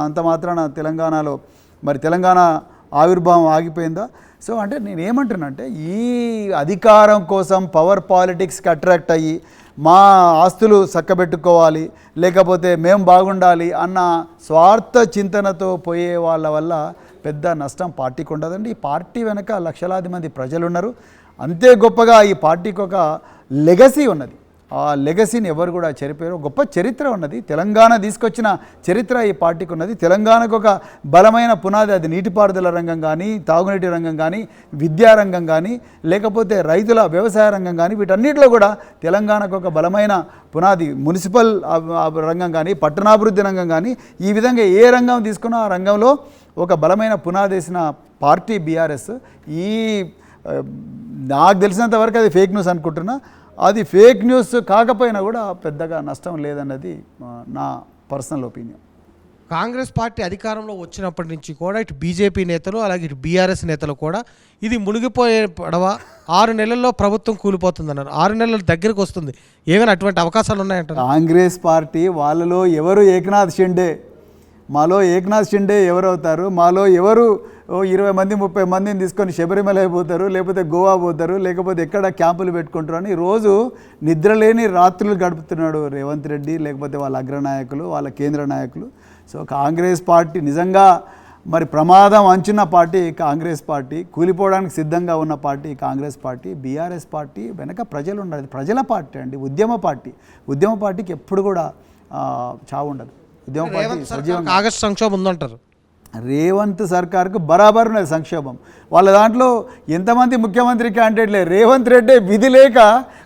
అంత మాత్రాన తెలంగాణలో మరి తెలంగాణ ఆవిర్భావం ఆగిపోయిందా? సో అంటే నేనేమంటున్నానంటే ఈ అధికారం కోసం పవర్ పాలిటిక్స్కి అట్రాక్ట్ అయ్యి మా ఆస్తులు చక్కబెట్టుకోవాలి లేకపోతే మేము బాగుండాలి అన్న స్వార్థ చింతనతో పోయే వాళ్ళ వల్ల పెద్ద నష్టం పార్టీకి ఉండదండి. ఈ పార్టీ వెనక లక్షలాది మంది ప్రజలు ఉన్నారు. అంతే గొప్పగా ఈ పార్టీకి ఒక లెగసీ ఉన్నది. ఆ లెగసీని ఎవరు కూడా చెరిపోయారు. గొప్ప చరిత్ర ఉన్నది. తెలంగాణ తీసుకొచ్చిన చరిత్ర ఈ పార్టీకి ఉన్నది. తెలంగాణకు ఒక బలమైన పునాది, అది నీటిపారుదల రంగం కానీ, తాగునీటి రంగం కానీ, విద్యారంగం కానీ, లేకపోతే రైతుల వ్యవసాయ రంగం కానీ, వీటన్నిటిలో కూడా తెలంగాణకు ఒక బలమైన పునాది. మున్సిపల్ రంగం కానీ, పట్టణాభివృద్ధి రంగం కానీ, ఈ విధంగా ఏ రంగం తీసుకున్నా ఆ రంగంలో ఒక బలమైన పునాది వేసిన పార్టీ బీఆర్ఎస్. నాకు తెలిసినంత వరకు అది ఫేక్ న్యూస్ అనుకుంటున్నా. అది ఫేక్ న్యూస్ కాకపోయినా కూడా పెద్దగా నష్టం లేదన్నది నా పర్సనల్ ఒపీనియన్. కాంగ్రెస్ పార్టీ అధికారంలో వచ్చినప్పటి నుంచి కూడా ఇటు బీజేపీ నేతలు అలాగే ఇటు బీఆర్ఎస్ నేతలు కూడా ఇది మునిగిపోయే పడవ, 6 నెలల్లో ప్రభుత్వం కూలిపోతుందన్నారు. 6 నెలల దగ్గరకు వస్తుంది. ఏమైనా అటువంటి అవకాశాలు ఉన్నాయంటారు? కాంగ్రెస్ పార్టీ వాళ్ళలో ఎవరు ఏకనాథ్ షిండే మాలో ఏక్నాథ్ షిండే ఎవరవుతారు, మాలో ఎవరు 20 మంది 30 మందిని తీసుకొని శబరిమల అయిపోతారు, లేకపోతే గోవా పోతారు, లేకపోతే ఎక్కడ క్యాంపులు పెట్టుకుంటారు అని రోజు నిద్రలేని రాత్రులు గడుపుతున్నాడు రేవంత్ రెడ్డి, లేకపోతే వాళ్ళ అగ్రనాయకులు, వాళ్ళ కేంద్ర నాయకులు. సో కాంగ్రెస్ పార్టీ నిజంగా మరి ప్రమాదం అంచున్న పార్టీ కాంగ్రెస్ పార్టీ, కూలిపోవడానికి సిద్ధంగా ఉన్న party Congress party. BRS party వెనక ప్రజలు ఉండాలి, ప్రజల పార్టీ అండి, ఉద్యమ పార్టీ. ఉద్యమ పార్టీకి ఎప్పుడు కూడా చావు ఉండదు. ఉద్యమ పార్టీ సజీవంగా. ఆగస్టు సంక్షోభం ఉందంటారు. రేవంత్ సర్కార్కు బరాబర్ ఉన్నది సంక్షోభం. వాళ్ళ దాంట్లో ఎంతమంది ముఖ్యమంత్రి క్యాండిడేట్లే, రేవంత్ రెడ్డి విధి లేక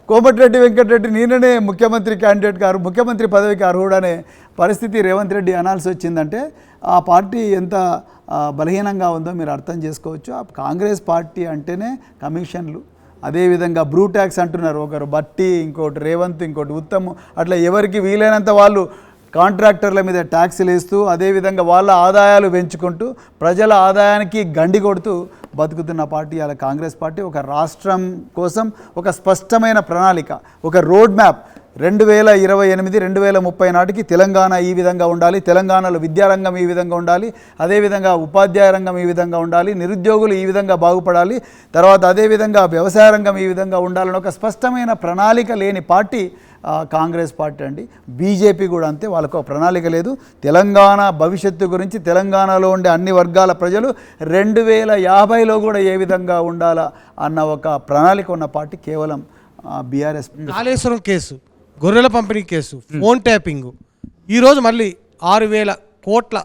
కోమటిరెడ్డి వెంకటరెడ్డి నేననే ముఖ్యమంత్రి క్యాండిడేట్ గారు, ముఖ్యమంత్రి పదవికి అర్హుడనే పరిస్థితి రేవంత్ రెడ్డి అనాల్సి వచ్చిందంటే ఆ పార్టీ ఎంత బలహీనంగా ఉందో మీరు అర్థం చేసుకోవచ్చు. ఆ కాంగ్రెస్ పార్టీ అంటేనే కమిషన్లు, అదేవిధంగా బ్రూ ట్యాక్స్ అంటున్నారు, ఒకరు బట్టి, ఇంకోటి రేవంత్, ఇంకోటి ఉత్తమ్, అట్లా ఎవరికి వీలైనంత వాళ్ళు కాంట్రాక్టర్ల మీద ట్యాక్సులు వేస్తూ, అదేవిధంగా వాళ్ళ ఆదాయాలు పెంచుకుంటూ ప్రజల ఆదాయానికి గండి కొడుతూ బతుకుతున్న పార్టీ అలా కాంగ్రెస్ పార్టీ. ఒక రాష్ట్రం కోసం ఒక స్పష్టమైన ప్రణాళిక, ఒక రోడ్ మ్యాప్ 2028 2030 నాటికి తెలంగాణ ఈ విధంగా ఉండాలి, తెలంగాణలో విద్యారంగం ఈ విధంగా ఉండాలి, అదేవిధంగా ఉపాధ్యాయ రంగం ఈ విధంగా ఉండాలి, నిరుద్యోగులు ఈ విధంగా బాగుపడాలి, తర్వాత అదేవిధంగా వ్యవసాయ రంగం ఈ విధంగా ఉండాలని ఒక స్పష్టమైన ప్రణాళిక లేని పార్టీ కాంగ్రెస్ పార్టీ అండి. బీజేపీ కూడా అంతే, వాళ్ళకు ప్రణాళిక లేదు. తెలంగాణ భవిష్యత్తు గురించి తెలంగాణలో ఉండే అన్ని వర్గాల ప్రజలు 2050లో కూడా ఏ విధంగా ఉండాలా అన్న ఒక ప్రణాళిక ఉన్న పార్టీ కేవలం బీఆర్ఎస్. కాళేశ్వరం కేసు, గొర్రెల పంపిణీ కేసు, ఫోన్ ట్యాపింగ్, ఈరోజు మళ్ళీ 6,000 కోట్ల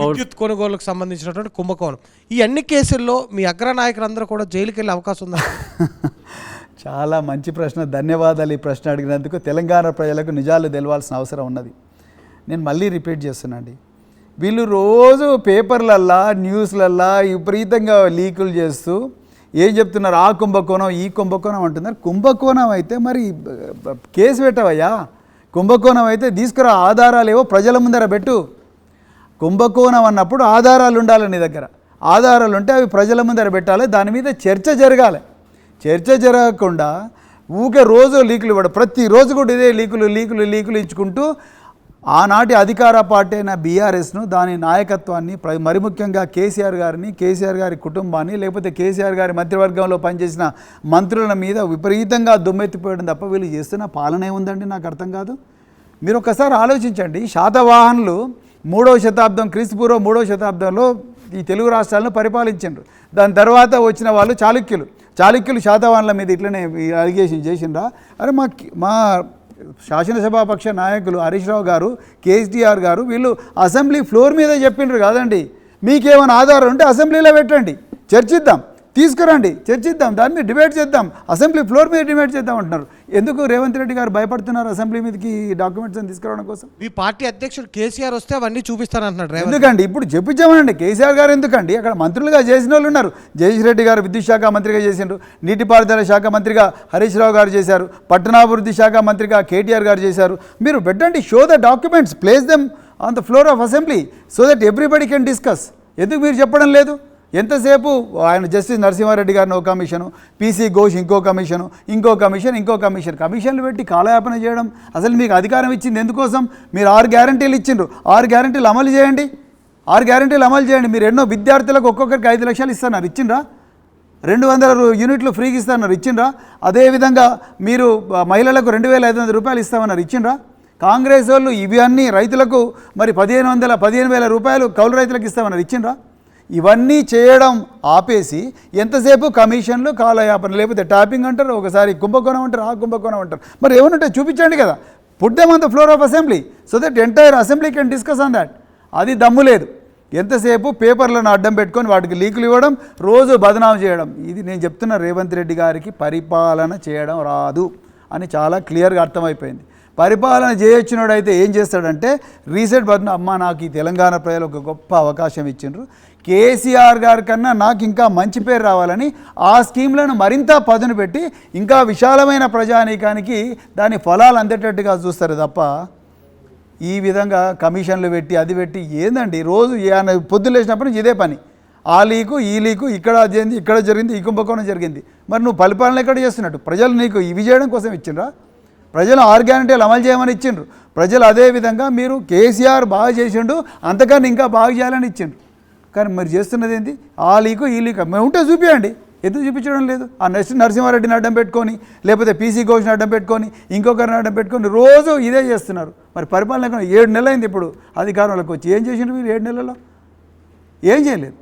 విద్యుత్ కొనుగోలుకు సంబంధించినటువంటి కుంభకోణం. ఈ అన్ని కేసుల్లో మీ అగ్రనాయకులందరూ కూడా జైలుకి వెళ్ళే అవకాశం ఉందా? చాలా మంచి ప్రశ్న, ధన్యవాదాలు ఈ ప్రశ్న అడిగినందుకు. తెలంగాణ ప్రజలకు నిజాలు తెలవాల్సిన అవసరం ఉన్నది. నేను మళ్ళీ రిపీట్ చేస్తున్నాండి, వీళ్ళు రోజు పేపర్లల్లా న్యూస్లల్లా విపరీతంగా లీకులు చేస్తూ ఏం చెప్తున్నారు, ఆ కుంభకోణం ఈ కుంభకోణం అంటున్నారు. కుంభకోణం అయితే మరి కేసు పెట్టవయ్యా, కుంభకోణం అయితే తీసుకురా, ఆధారాలు ఏవో ప్రజల ముందర పెట్టు. కుంభకోణం అన్నప్పుడు ఆధారాలు ఉండాలి నీ దగ్గర, ఆధారాలు ఉంటే అవి ప్రజల ముందర పెట్టాలి, దాని మీద చర్చ జరగాలి. చర్చ జరగకుండా ఊకే రోజు లీకులు ఇవ్వడం, ప్రతిరోజు కూడా ఇదే లీకులు ఇచ్చుకుంటూ ఆనాటి అధికార పార్టీ అయిన బీఆర్ఎస్ను, దాని నాయకత్వాన్ని, మరి ముఖ్యంగా కేసీఆర్ గారిని, కేసీఆర్ గారి కుటుంబాన్ని, లేకపోతే కేసీఆర్ గారి మంత్రివర్గంలో పనిచేసిన మంత్రుల మీద విపరీతంగా దుమ్మెత్తిపోయడం తప్ప వీళ్ళు చేస్తున్న పాలన ఏముందండి నాకు అర్థం కాదు. మీరు ఒకసారి ఆలోచించండి, శాతవాహనులు 3వ శతాబ్దం క్రీస్తుపూర్వం 3వ శతాబ్దంలో ఈ తెలుగు రాష్ట్రాలను పరిపాలించారు. దాని తర్వాత వచ్చిన వాళ్ళు చాళుక్యులు శాతవాహనుల మీద ఇట్లనే అలిగేషన్ చేసిండ్రా? అరే మా శాసనసభాపక్ష నాయకులు హరీష్ రావు గారు, కేసీఆర్ గారు వీళ్ళు అసెంబ్లీ ఫ్లోర్ మీద చెప్పిండ్రు కాదండి, మీకేమైనా ఆధారం ఉంటే అసెంబ్లీలో పెట్టండి, చర్చిద్దాం, తీసుకురండి, చర్చిద్దాం, దాని మీద డిబేట్ చేద్దాం, అసెంబ్లీ ఫ్లోర్ మీద డిబేట్ చేద్దాం అంటున్నారు. ఎందుకు రేవంత్ రెడ్డి గారు భయపడుతున్నారు అసెంబ్లీ మీదకి డాక్యుమెంట్స్ అని తీసుకురావడం కోసం? మీ పార్టీ అధ్యక్షుడు కేసీఆర్ వస్తే అవన్నీ చూపిస్తానంటున్నాడు. ఎందుకండి ఇప్పుడు చెప్పించామనండి, కేసీఆర్ గారు ఎందుకండి, అక్కడ మంత్రులుగా చేసిన వాళ్ళు ఉన్నారు. జగదీష్ రెడ్డి గారు విద్యుత్ శాఖ మంత్రిగా చేసిండ్రు, నీటిపారుదల శాఖ మంత్రిగా హరీష్ రావు గారు చేశారు, పట్టణాభివృద్ధి శాఖ మంత్రిగా కేటీఆర్ గారు చేశారు. మీరు పెట్టండి, show the documents, place them on the floor of assembly so that everybody can discuss. ఎందుకు మీరు చెప్పడం లేదు? ఎంతసేపు ఆయన జస్టిస్ నరసింహారెడ్డి గారిని ఒక కమిషను, పీసీ ఘోష్ ఇంకో కమిషను, ఇంకో కమిషన్, కమిషన్లు పెట్టి కాలయాపన చేయడం. అసలు మీకు అధికారం ఇచ్చింది ఎందుకోసం? మీరు 6 గ్యారంటీలు ఇచ్చిండ్రు, 6 గ్యారంటీలు అమలు చేయండి, 6 గ్యారంటీలు అమలు చేయండి. మీరు ఎన్నో విద్యార్థులకు ఒక్కొక్కరికి 5 లక్షలు ఇస్తున్నారు, ఇచ్చిండ్రా? 200 యూనిట్లు ఫ్రీగా ఇస్తున్నారు, ఇచ్చిండ్రా? అదేవిధంగా మీరు మహిళలకు 2,500 రూపాయలు ఇస్తామన్నారు, ఇచ్చిండ్రా? కాంగ్రెస్ వాళ్ళు ఇవి అన్నీ రైతులకు మరి 15,000 రూపాయలు కౌలు రైతులకు ఇస్తామన్నారు, ఇచ్చిండ్రా? ఇవన్నీ చేయడం ఆపేసి ఎంతసేపు కమిషన్లు, కాలయాపన, లేకపోతే ట్యాపింగ్ అంటారు, ఒకసారి కుంభకోణం అంటారు, ఆ కుంభకోణం అంటారు. మరి ఏమనుంటే చూపించండి కదా, put them on the floor of assembly so that entire assembly can discuss on that. అది దమ్ము లేదు. ఎంతసేపు పేపర్లను అడ్డం పెట్టుకొని వాటికి లీకులు ఇవ్వడం, రోజు బదనాం చేయడం. ఇది నేను చెప్తున్న రేవంత్ రెడ్డి గారికి పరిపాలన చేయడం రాదు అని చాలా క్లియర్గా అర్థమైపోయింది. పరిపాలన చేయొచ్చినోడైతే ఏం చేస్తాడంటే రీసెట్ బటన్, అమ్మ నాకు ఈ తెలంగాణ ప్రజలు ఒక గొప్ప అవకాశం ఇచ్చిండ్రు, కేసీఆర్ గారి కన్నా నాకు ఇంకా మంచి పేరు రావాలని ఆ స్కీమ్లను మరింత పదును పెట్టి ఇంకా విశాలమైన ప్రజానీకానికి దాని ఫలాలు అందేటట్టుగా చూస్తారు తప్ప ఈ విధంగా కమిషన్లు పెట్టి అది పెట్టి ఏందండి. రోజు పొద్దున్న లేచినప్పుడు నుంచి ఇదే పని, ఆ లీకు ఈ లీకు, ఇక్కడ జరిగింది, ఇక్కడ జరిగింది, ఈ కుంభకోణం జరిగింది. మరి నువ్వు పరిపాలన ఎక్కడ చేస్తున్నట్టు? ప్రజలు నీకు ఇవి చేయడం కోసం ఇచ్చిండ్రా? ప్రజలు 6 గ్యారెంటీలు అమలు చేయమని ఇచ్చిండ్రు. ప్రజలు అదే విధంగా మీరు కేసీఆర్ బాగా చేసిండు, అంతకన్నా ఇంకా బాగా చేయాలని ఇచ్చిండ్రు. కానీ మరి చేస్తున్నది ఏంటి? ఆ లీకు ఈ లీకు మేము ఉంటే చూపించండి, ఎందుకు చూపించడం లేదు? ఆ నరసింహారెడ్డిని అడ్డం పెట్టుకొని, లేకపోతే పీసీ ఘోష్ని అడ్డం పెట్టుకొని, ఇంకొకరిని అడ్డం పెట్టుకొని రోజు ఇదే చేస్తున్నారు. మరి పరిపాలన 7 నెలలు అయింది ఇప్పుడు అధికారంలోకి వచ్చి. ఏం చేసిండ్రు మీరు 7 నెలల్లో? ఏం చేయలేదు.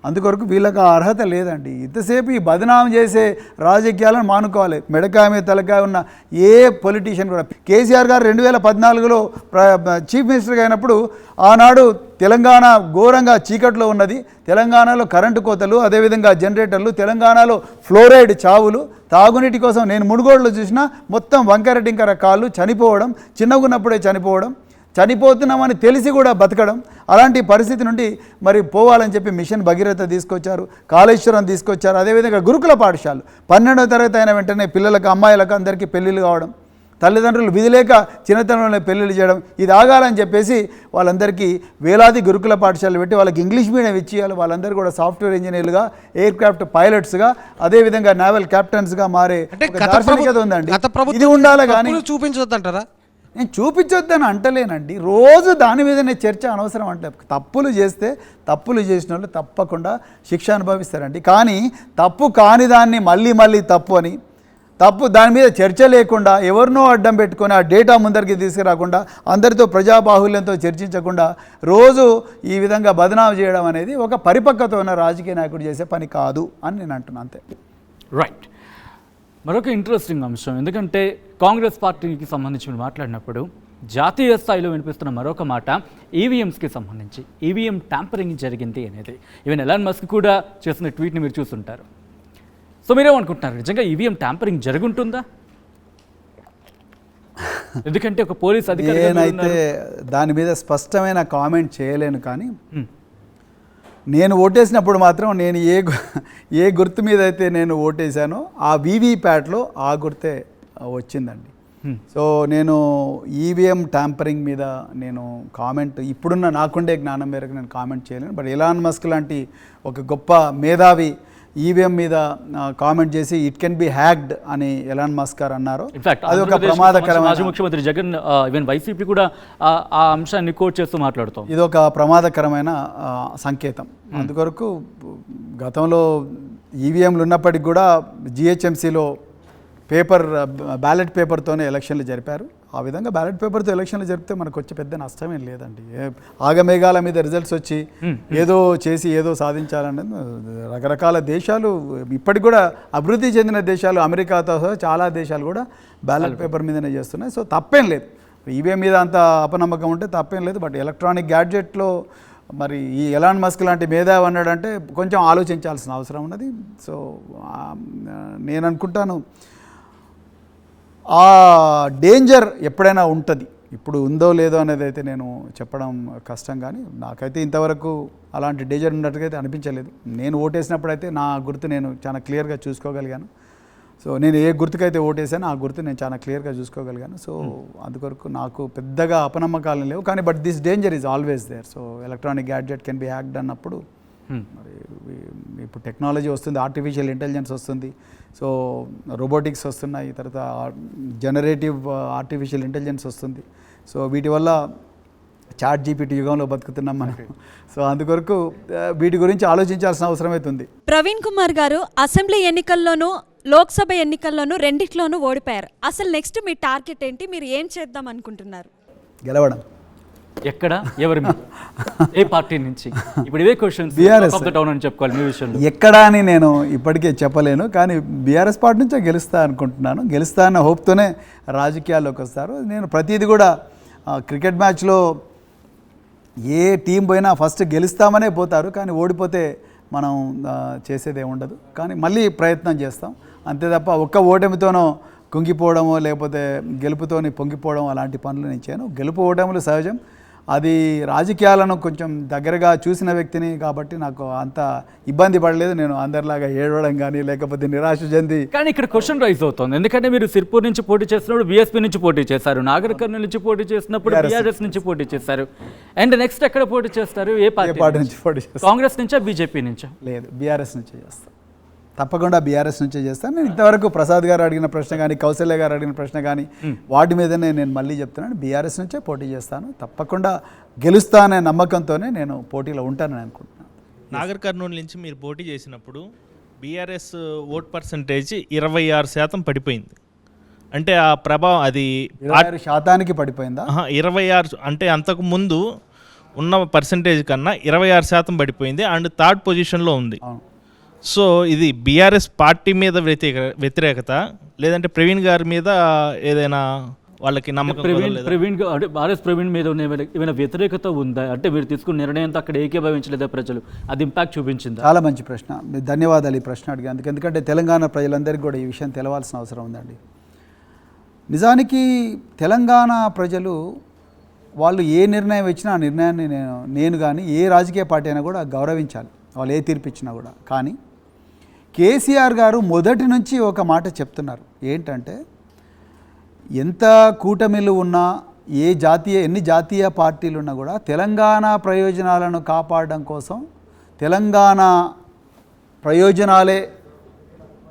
అందుకొరకు వీళ్ళకి ఆ అర్హత లేదండి. ఇంతసేపు ఈ బదనాం చేసే రాజకీయాలను మానుకోవాలి. మెడకాయ మీద తలకాయ ఉన్న ఏ పొలిటీషియన్ కూడా. కేసీఆర్ గారు 2014లో చీఫ్ మినిస్టర్గా అయినప్పుడు ఆనాడు తెలంగాణ ఘోరంగా చీకట్లో ఉన్నది. తెలంగాణలో కరెంటు కోతలు, అదేవిధంగా జనరేటర్లు, తెలంగాణలో ఫ్లోరైడ్ చావులు, తాగునీటి కోసం నేను మునుగోడులో చూసినా మొత్తం వంకరటింకర కాళ్ళు, చనిపోవడం, చిన్నగున్నప్పుడే చనిపోవడం, చనిపోతున్నామని తెలిసి కూడా బతకడం. అలాంటి పరిస్థితి నుండి మరి పోవాలని చెప్పి మిషన్ భగీరథ తీసుకొచ్చారు, కాళేశ్వరం తీసుకొచ్చారు. అదేవిధంగా గురుకుల పాఠశాలలు 12వ తరగతి అయిన వెంటనే పిల్లలకు, అమ్మాయిలకు అందరికీ పెళ్ళిళ్ళు కావడం, తల్లిదండ్రులు విధి లేక చిన్నతనంలో పెళ్ళిళ్ళు చేయడం, ఇది ఆగాలని చెప్పేసి వాళ్ళందరికీ వేలాది గురుకుల పాఠశాలలు పెట్టి వాళ్ళకి ఇంగ్లీష్ మీడియం ఇచ్చేయాలి. వాళ్ళందరూ కూడా సాఫ్ట్వేర్ ఇంజనీర్లుగా, ఎయిర్ క్రాఫ్ట్ పైలట్స్గా, అదేవిధంగా నేవల్ కెప్టెన్స్గా మారే దార్శనికత ఉందండి. ఇది ఉండాలి. కానీ చూపించొద్దంటారా? నేను చూపించొద్దని అంటలేనండి, రోజు దాని మీదనే చర్చ అనవసరం. అంటే తప్పులు చేస్తే తప్పులు చేసిన వాళ్ళు తప్పకుండా శిక్ష అనుభవిస్తారండి. కానీ తప్పు కాని దాన్ని మళ్ళీ మళ్ళీ తప్పు అని, తప్పు దాని మీద చర్చ లేకుండా ఎవరినో అడ్డం పెట్టుకొని ఆ డేటా ముందరికి తీసుకురాకుండా, అందరితో ప్రజాబాహుల్యంతో చర్చించకుండా రోజు ఈ విధంగా బదనాం చేయడం అనేది ఒక పరిపక్వత ఉన్న రాజకీయ నాయకుడు చేసే పని కాదు అని నేను అంటున్నాను. అంతే. రైట్. మరొక ఇంట్రెస్టింగ్ అంశం, ఎందుకంటే కాంగ్రెస్ పార్టీకి సంబంధించి మీరు మాట్లాడినప్పుడు జాతీయ స్థాయిలో వినిపిస్తున్న మరొక మాట ఈవీఎంస్కి సంబంధించి, ఈవీఎం ట్యాంపరింగ్ జరిగింది అనేది. ఈవెన్ ఎలాన్ మస్క్ కూడా చేసిన ట్వీట్ని మీరు చూస్తుంటారు. సో మీరేమనుకుంటున్నారు, నిజంగా ఈవీఎం ట్యాంపరింగ్ జరుగుంటుందా? ఎందుకంటే ఒక పోలీస్ అధికారి నేనైతే దాని మీద స్పష్టమైన కామెంట్ చేయలేను. కానీ నేను ఓటేసినప్పుడు మాత్రం నేను ఏ గుర్తు మీద అయితే నేను ఓటేసానో ఆ వీవీప్యాట్లో ఆ గుర్తే వచ్చిందండి. సో నేను ఈవీఎం ట్యాంపరింగ్ మీద నేను కామెంట్, ఇప్పుడున్న నాకుండే జ్ఞానం మేరకు నేను కామెంట్ చేయలేను. బట్ ఎలాన్ మస్క్ లాంటి ఒక గొప్ప మేధావి ఈవీఎం మీద కామెంట్ చేసి ఇట్ కెన్ బి హ్యాక్డ్ అని ఎలాన్ మస్క్ గారు అన్నారు. అది ఒక ప్రమాదకరమైన, మాజీ ముఖ్యమంత్రి జగన్, ఈవెన్ వైసీపీ కూడా ఆ అంశాన్ని కోట్ చేస్తూ మాట్లాడుతాం. ఇది ఒక ప్రమాదకరమైన సంకేతం. అందుకొరకు గతంలో ఈవీఎంలు ఉన్నప్పటికీ కూడా జిహెచ్ఎంసీలో బ్యాలెట్ పేపర్తోనే ఎలక్షన్లు జరిపారు. ఆ విధంగా బ్యాలెట్ పేపర్తో ఎలక్షన్లు జరిపితే మనకు వచ్చే పెద్ద నష్టమేం లేదండి. ఆగమేఘాల మీద రిజల్ట్స్ వచ్చి ఏదో చేసి ఏదో సాధించాలనేది రకరకాల దేశాలు, ఇప్పటికి కూడా అభివృద్ధి చెందిన దేశాలు, అమెరికాతో సహా చాలా దేశాలు కూడా బ్యాలెట్ పేపర్ మీదనే చేస్తున్నాయి. సో తప్పేం లేదు. ఈవీఎం మీద అంత అపనమ్మకం ఉంటే తప్పేం లేదు. బట్ ఎలక్ట్రానిక్ గ్యాడ్జెట్లో మరి ఈ ఎలాన్ మస్క్ లాంటి మేధావి అన్నాడంటే కొంచెం ఆలోచించాల్సిన అవసరం ఉన్నది. సో నేను అనుకుంటాను ఆ డేంజర్ ఎప్పుడైనా ఉంటుంది. ఇప్పుడు ఉందో లేదో అనేది అయితే నేను చెప్పడం కష్టం. కానీ నాకైతే ఇంతవరకు అలాంటి డేంజర్ ఉన్నట్టుగా అనిపించలేదు. నేను ఓటేసినప్పుడైతే నా గుర్తు నేను చాలా క్లియర్గా చూసుకోగలిగాను. సో నేను ఏ గుర్తుకైతే ఓటేసానో ఆ గుర్తు నేను చాలా క్లియర్గా చూసుకోగలిగాను. సో అందుకొరకు నాకు పెద్దగా అపనమ్మకాలు లేవు. కానీ but this danger is always there. So electronic gadget can be hacked అన్నప్పుడు మరి ఇప్పుడు టెక్నాలజీ వస్తుంది, ఆర్టిఫిషియల్ ఇంటెలిజెన్స్ వస్తుంది, సో రోబోటిక్స్ వస్తున్నాయి, తర్వాత జనరేటివ్ ఆర్టిఫిషియల్ ఇంటెలిజెన్స్ వస్తుంది. సో వీటి వల్ల చాట్ జీపీటీ యుగంలో బతుకుతున్నాం మనం. సో అందుకొరకు వీటి గురించి ఆలోచించాల్సిన అవసరం అవుతుంది. ప్రవీణ్ కుమార్ గారు అసెంబ్లీ ఎన్నికల్లోనూ లోక్సభ ఎన్నికల్లోనూ రెండిట్లోనూ ఓడిపోయారు. అసలు నెక్స్ట్ మీ టార్గెట్ ఏంటి? మీరు ఏం చేద్దాం అనుకుంటున్నారు? గెలవడం. ఎక్కడ, ఎవరి, ఏ పార్టీ నుంచి? ఇప్పుడు ఇవే క్వశ్చన్స్ డౌన్ అని చెప్పుకోవాలి మీ విషయంలో. ఎక్కడ అని నేను ఇప్పటికే చెప్పలేను. కానీ బీఆర్ఎస్ పార్టీ నుంచే గెలుస్తా అనుకుంటున్నాను. గెలుస్తా అన్న హోప్తోనే రాజకీయాల్లోకి వస్తారు. నేను ప్రతిదీ కూడా క్రికెట్ మ్యాచ్లో ఏ టీం పోయినా ఫస్ట్ గెలుస్తామనే పోతారు. కానీ ఓడిపోతే మనం చేసేది ఏముండదు. కానీ మళ్ళీ ప్రయత్నం చేస్తాం అంతే తప్ప ఒక్క ఓటమితోనో కుంగిపోవడమో లేకపోతే గెలుపుతోని పొంగిపోవడం అలాంటి పనులు నేను చేయను. గెలుపు ఓటములు సహజం. అది రాజకీయాలను కొంచెం దగ్గరగా చూసిన వ్యక్తిని కాబట్టి నాకు అంత ఇబ్బంది పడలేదు. నేను అందరిలాగా ఏడవడం కానీ లేకపోతే నిరాశ చెంది. కానీ ఇక్కడ క్వశ్చన్ రైజ్ అవుతుంది. ఎందుకంటే మీరు సిర్పూర్ నుంచి పోటీ చేసినప్పుడు బీఎస్పీ నుంచి పోటీ చేశారు, నాగర్ కర్నూలు నుంచి పోటీ చేసినప్పుడు బీఆర్ఎస్ నుంచి పోటీ చేశారు. అండ్ నెక్స్ట్ ఎక్కడ పోటీ చేస్తారు? ఏ పార్టీ నుంచి పోటీ చేస్తారు? కాంగ్రెస్ నుంచా, బీజేపీ నుంచా? లేదు, బీఆర్ఎస్ నుంచి చేస్తాం. తప్పకుండా బీఆర్ఎస్ నుంచే చేస్తాను. నేను ఇంతవరకు ప్రసాద్ గారు అడిగిన ప్రశ్న కానీ, కౌశల్య గారు అడిగిన ప్రశ్న కానీ, వాటి మీదనే నేను మళ్ళీ చెప్తున్నాను, బీఆర్ఎస్ నుంచే పోటీ చేస్తాను. తప్పకుండా గెలుస్తా అనే నమ్మకంతోనే నేను పోటీలో ఉంటానని అనుకుంటున్నాను. నాగర్ కర్నూలు నుంచి మీరు పోటీ చేసినప్పుడు బీఆర్ఎస్ ఓట్ పర్సంటేజ్ 26% పడిపోయింది. అంటే ఆ ప్రభావం అది 26% పడిపోయిందా? 26 అంటే అంతకు ముందు ఉన్న పర్సంటేజ్ కన్నా 26% పడిపోయింది అండ్ థర్డ్ పొజిషన్లో ఉంది. సో ఇది బీఆర్ఎస్ పార్టీ మీద వ్యతిరేకత లేదంటే ప్రవీణ్ గారి మీద ఏదైనా వాళ్ళకి నమ్మకం ప్రవీణ్ మీద ఏమైనా వ్యతిరేకత ఉందా? అంటే మీరు తీసుకున్న నిర్ణయంతో అక్కడ ఏకీభవించలేదా ప్రజలు? అది ఇంపాక్ట్ చూపించింది? చాలా మంచి ప్రశ్న, ధన్యవాదాలు ఈ ప్రశ్న అడిగేందుకు. ఎందుకంటే తెలంగాణ ప్రజలందరికీ కూడా ఈ విషయం తెలవాల్సిన అవసరం ఉందండి. నిజానికి తెలంగాణ ప్రజలు వాళ్ళు ఏ నిర్ణయం ఇచ్చినా ఆ నిర్ణయాన్ని నేను కానీ ఏ రాజకీయ పార్టీ అయినా కూడా గౌరవించాలి, వాళ్ళు ఏ తీర్పు ఇచ్చినా కూడా. కానీ కేసీఆర్ గారు మొదటి నుంచి ఒక మాట చెప్తున్నారు, ఏంటంటే ఎంత కూటమిలు ఉన్నా ఎన్ని జాతీయ పార్టీలు ఉన్నా కూడా తెలంగాణ ప్రయోజనాలను కాపాడడం కోసం తెలంగాణ ప్రయోజనాలే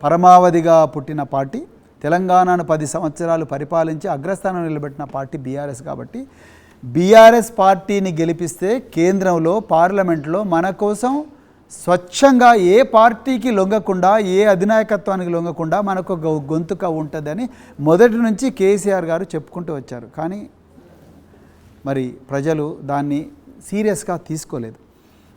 పరమావధిగా పుట్టిన పార్టీ, తెలంగాణను 10 సంవత్సరాలు పరిపాలించి అగ్రస్థానం నిలబెట్టిన పార్టీ బీఆర్ఎస్. కాబట్టి బీఆర్ఎస్ పార్టీని గెలిపిస్తే కేంద్రంలో పార్లమెంట్లో మన కోసం స్వచ్ఛంగా ఏ పార్టీకి లొంగకుండా ఏ అధినాయకత్వానికి లొంగకుండా మనకు గొంతుక ఉంటుందని మొదటి నుంచి కేసీఆర్ గారు చెప్పుకుంటూ వచ్చారు. కానీ మరి ప్రజలు దాన్ని సీరియస్గా తీసుకోలేదు.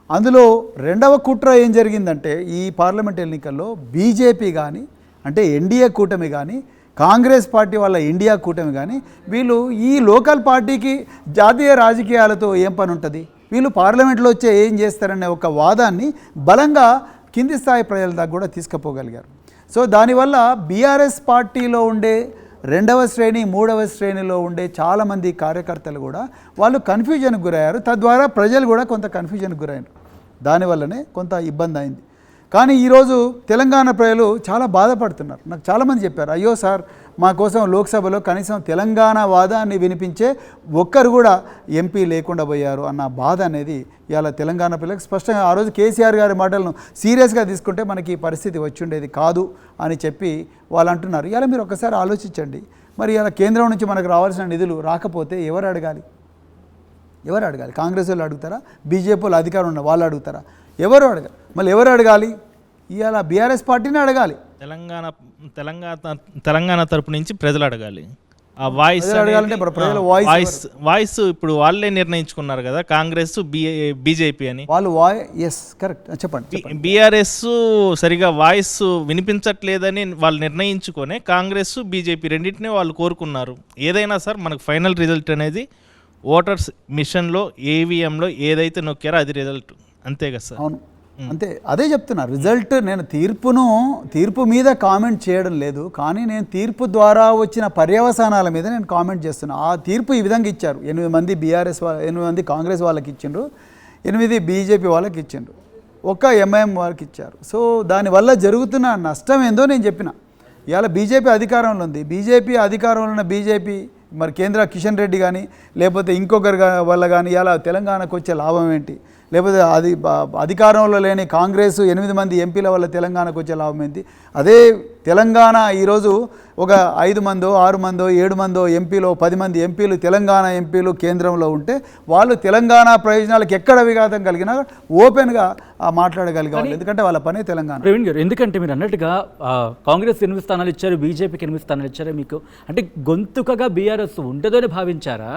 అందులో రెండవ కుట్ర ఏం జరిగిందంటే ఈ పార్లమెంట్ ఎన్నికల్లో బీజేపీ కానీ అంటే ఎన్డీఏ కూటమి కానీ కాంగ్రెస్ పార్టీ వాళ్ళ ఇండియా కూటమి కానీ వీళ్ళు ఈ లోకల్ పార్టీకి జాతీయ రాజకీయాలతో ఏం పని ఉంటుంది, వీళ్ళు పార్లమెంట్లో వచ్చే ఏం చేస్తారనే ఒక వాదాన్ని బలంగా కింది స్థాయి ప్రజల దాకా కూడా తీసుకుపోగలిగారు. సో దానివల్ల బీఆర్ఎస్ పార్టీలో ఉండే రెండవ శ్రేణి మూడవ శ్రేణిలో ఉండే చాలామంది కార్యకర్తలు కూడా వాళ్ళు కన్ఫ్యూజన్కి గురయ్యారు. తద్వారా ప్రజలు కూడా కొంత కన్ఫ్యూజన్కి గురయ్యారు. దానివల్లనే కొంత ఇబ్బంది అయింది. కానీ ఈరోజు తెలంగాణ ప్రజలు చాలా బాధపడుతున్నారు. నాకు చాలామంది చెప్పారు, అయ్యో సార్ మా కోసం లోక్సభలో కనీసం తెలంగాణ వాదాన్ని వినిపించే ఒక్కరు కూడా ఎంపీ లేకుండా పోయారు అన్న బాధ అనేది ఇవాళ తెలంగాణ ప్రజలకు స్పష్టంగా ఆ రోజు కేసీఆర్ గారి మాటలను సీరియస్గా తీసుకుంటే మనకి ఈ పరిస్థితి వచ్చి ఉండేది కాదు అని చెప్పి వాళ్ళు అంటున్నారు. ఇలా మీరు ఒకసారి ఆలోచించండి, మరి ఇలా కేంద్రం నుంచి మనకు రావాల్సిన నిధులు రాకపోతే ఎవరు అడగాలి? కాంగ్రెస్ వాళ్ళు అడుగుతారా? బీజేపీ వాళ్ళు అధికారం ఉన్న వాళ్ళు అడుగుతారా? ఎవరు అడగాలి? మళ్ళీ ఎవరు అడగాలి? ఇవాళ బీఆర్ఎస్ పార్టీని అడగాలి. తెలంగాణ తరపు నుంచి ప్రజలు అడగాలి. ఆ వాయిస్ అడగాలంటే వాయిస్ ఇప్పుడు వాళ్ళే నిర్ణయించుకున్నారు కదా, కాంగ్రెస్ బీజేపీ అని. వాళ్ళు కరెక్ట్ చెప్పండి. బీఆర్ఎస్ సరిగా వాయిస్ వినిపించట్లేదని వాళ్ళు నిర్ణయించుకొని కాంగ్రెస్ బీజేపీ రెండింటినీ వాళ్ళు కోరుకున్నారు. ఏదైనా సార్ మనకు ఫైనల్ రిజల్ట్ అనేది ఓటర్స్ మిషన్లో ఏవిఎంలో ఏదైతే నొక్కారో అది రిజల్ట్, అంతే కదా సార్? అవును, అంతే, అదే చెప్తున్నా. రిజల్ట్ నేను తీర్పు మీద కామెంట్ చేయడం లేదు, కానీ నేను తీర్పు ద్వారా వచ్చిన పర్యవసానాల మీద నేను కామెంట్ చేస్తున్నా. ఆ తీర్పు ఈ విధంగా ఇచ్చారు, 8 మంది బీఆర్ఎస్ 8 మంది కాంగ్రెస్ వాళ్ళకి ఇచ్చిండ్రు, 8 బీజేపీ వాళ్ళకి ఇచ్చిండ్రు, 1 ఎంఐఎం వాళ్ళకి ఇచ్చారు. సో దానివల్ల జరుగుతున్న నష్టం ఏందో నేను చెప్పిన. ఇవాళ బీజేపీ అధికారంలో ఉంది, బీజేపీ అధికారంలో ఉన్న బీజేపీ మరి కేంద్ర కిషన్ రెడ్డి కానీ లేకపోతే ఇంకొకరి వల్ల కానీ ఇలా తెలంగాణకు వచ్చే లాభం ఏంటి? లేకపోతే అధికారంలో లేని కాంగ్రెస్ 8 మంది ఎంపీల వల్ల తెలంగాణకు వచ్చే లాభం ఏంటి? అదే తెలంగాణ ఈరోజు ఒక 5 మందో 6 మందో 7 మందో ఎంపీలో 10 మంది ఎంపీలు తెలంగాణ ఎంపీలు కేంద్రంలో ఉంటే వాళ్ళు తెలంగాణ ప్రయోజనాలకు ఎక్కడ విఘాతం కలిగినా ఓపెన్గా మాట్లాడగలిగారు, ఎందుకంటే వాళ్ళ పనే తెలంగాణ. ప్రవీణ్ గారు, ఎందుకంటే మీరు అన్నట్టుగా కాంగ్రెస్ 8 స్థానాలు ఇచ్చారు, బీజేపీకి 8 స్థానాలు ఇచ్చారు. మీకు అంటే గొంతుకగా బీఆర్ఎస్ ఉండదని భావించారా?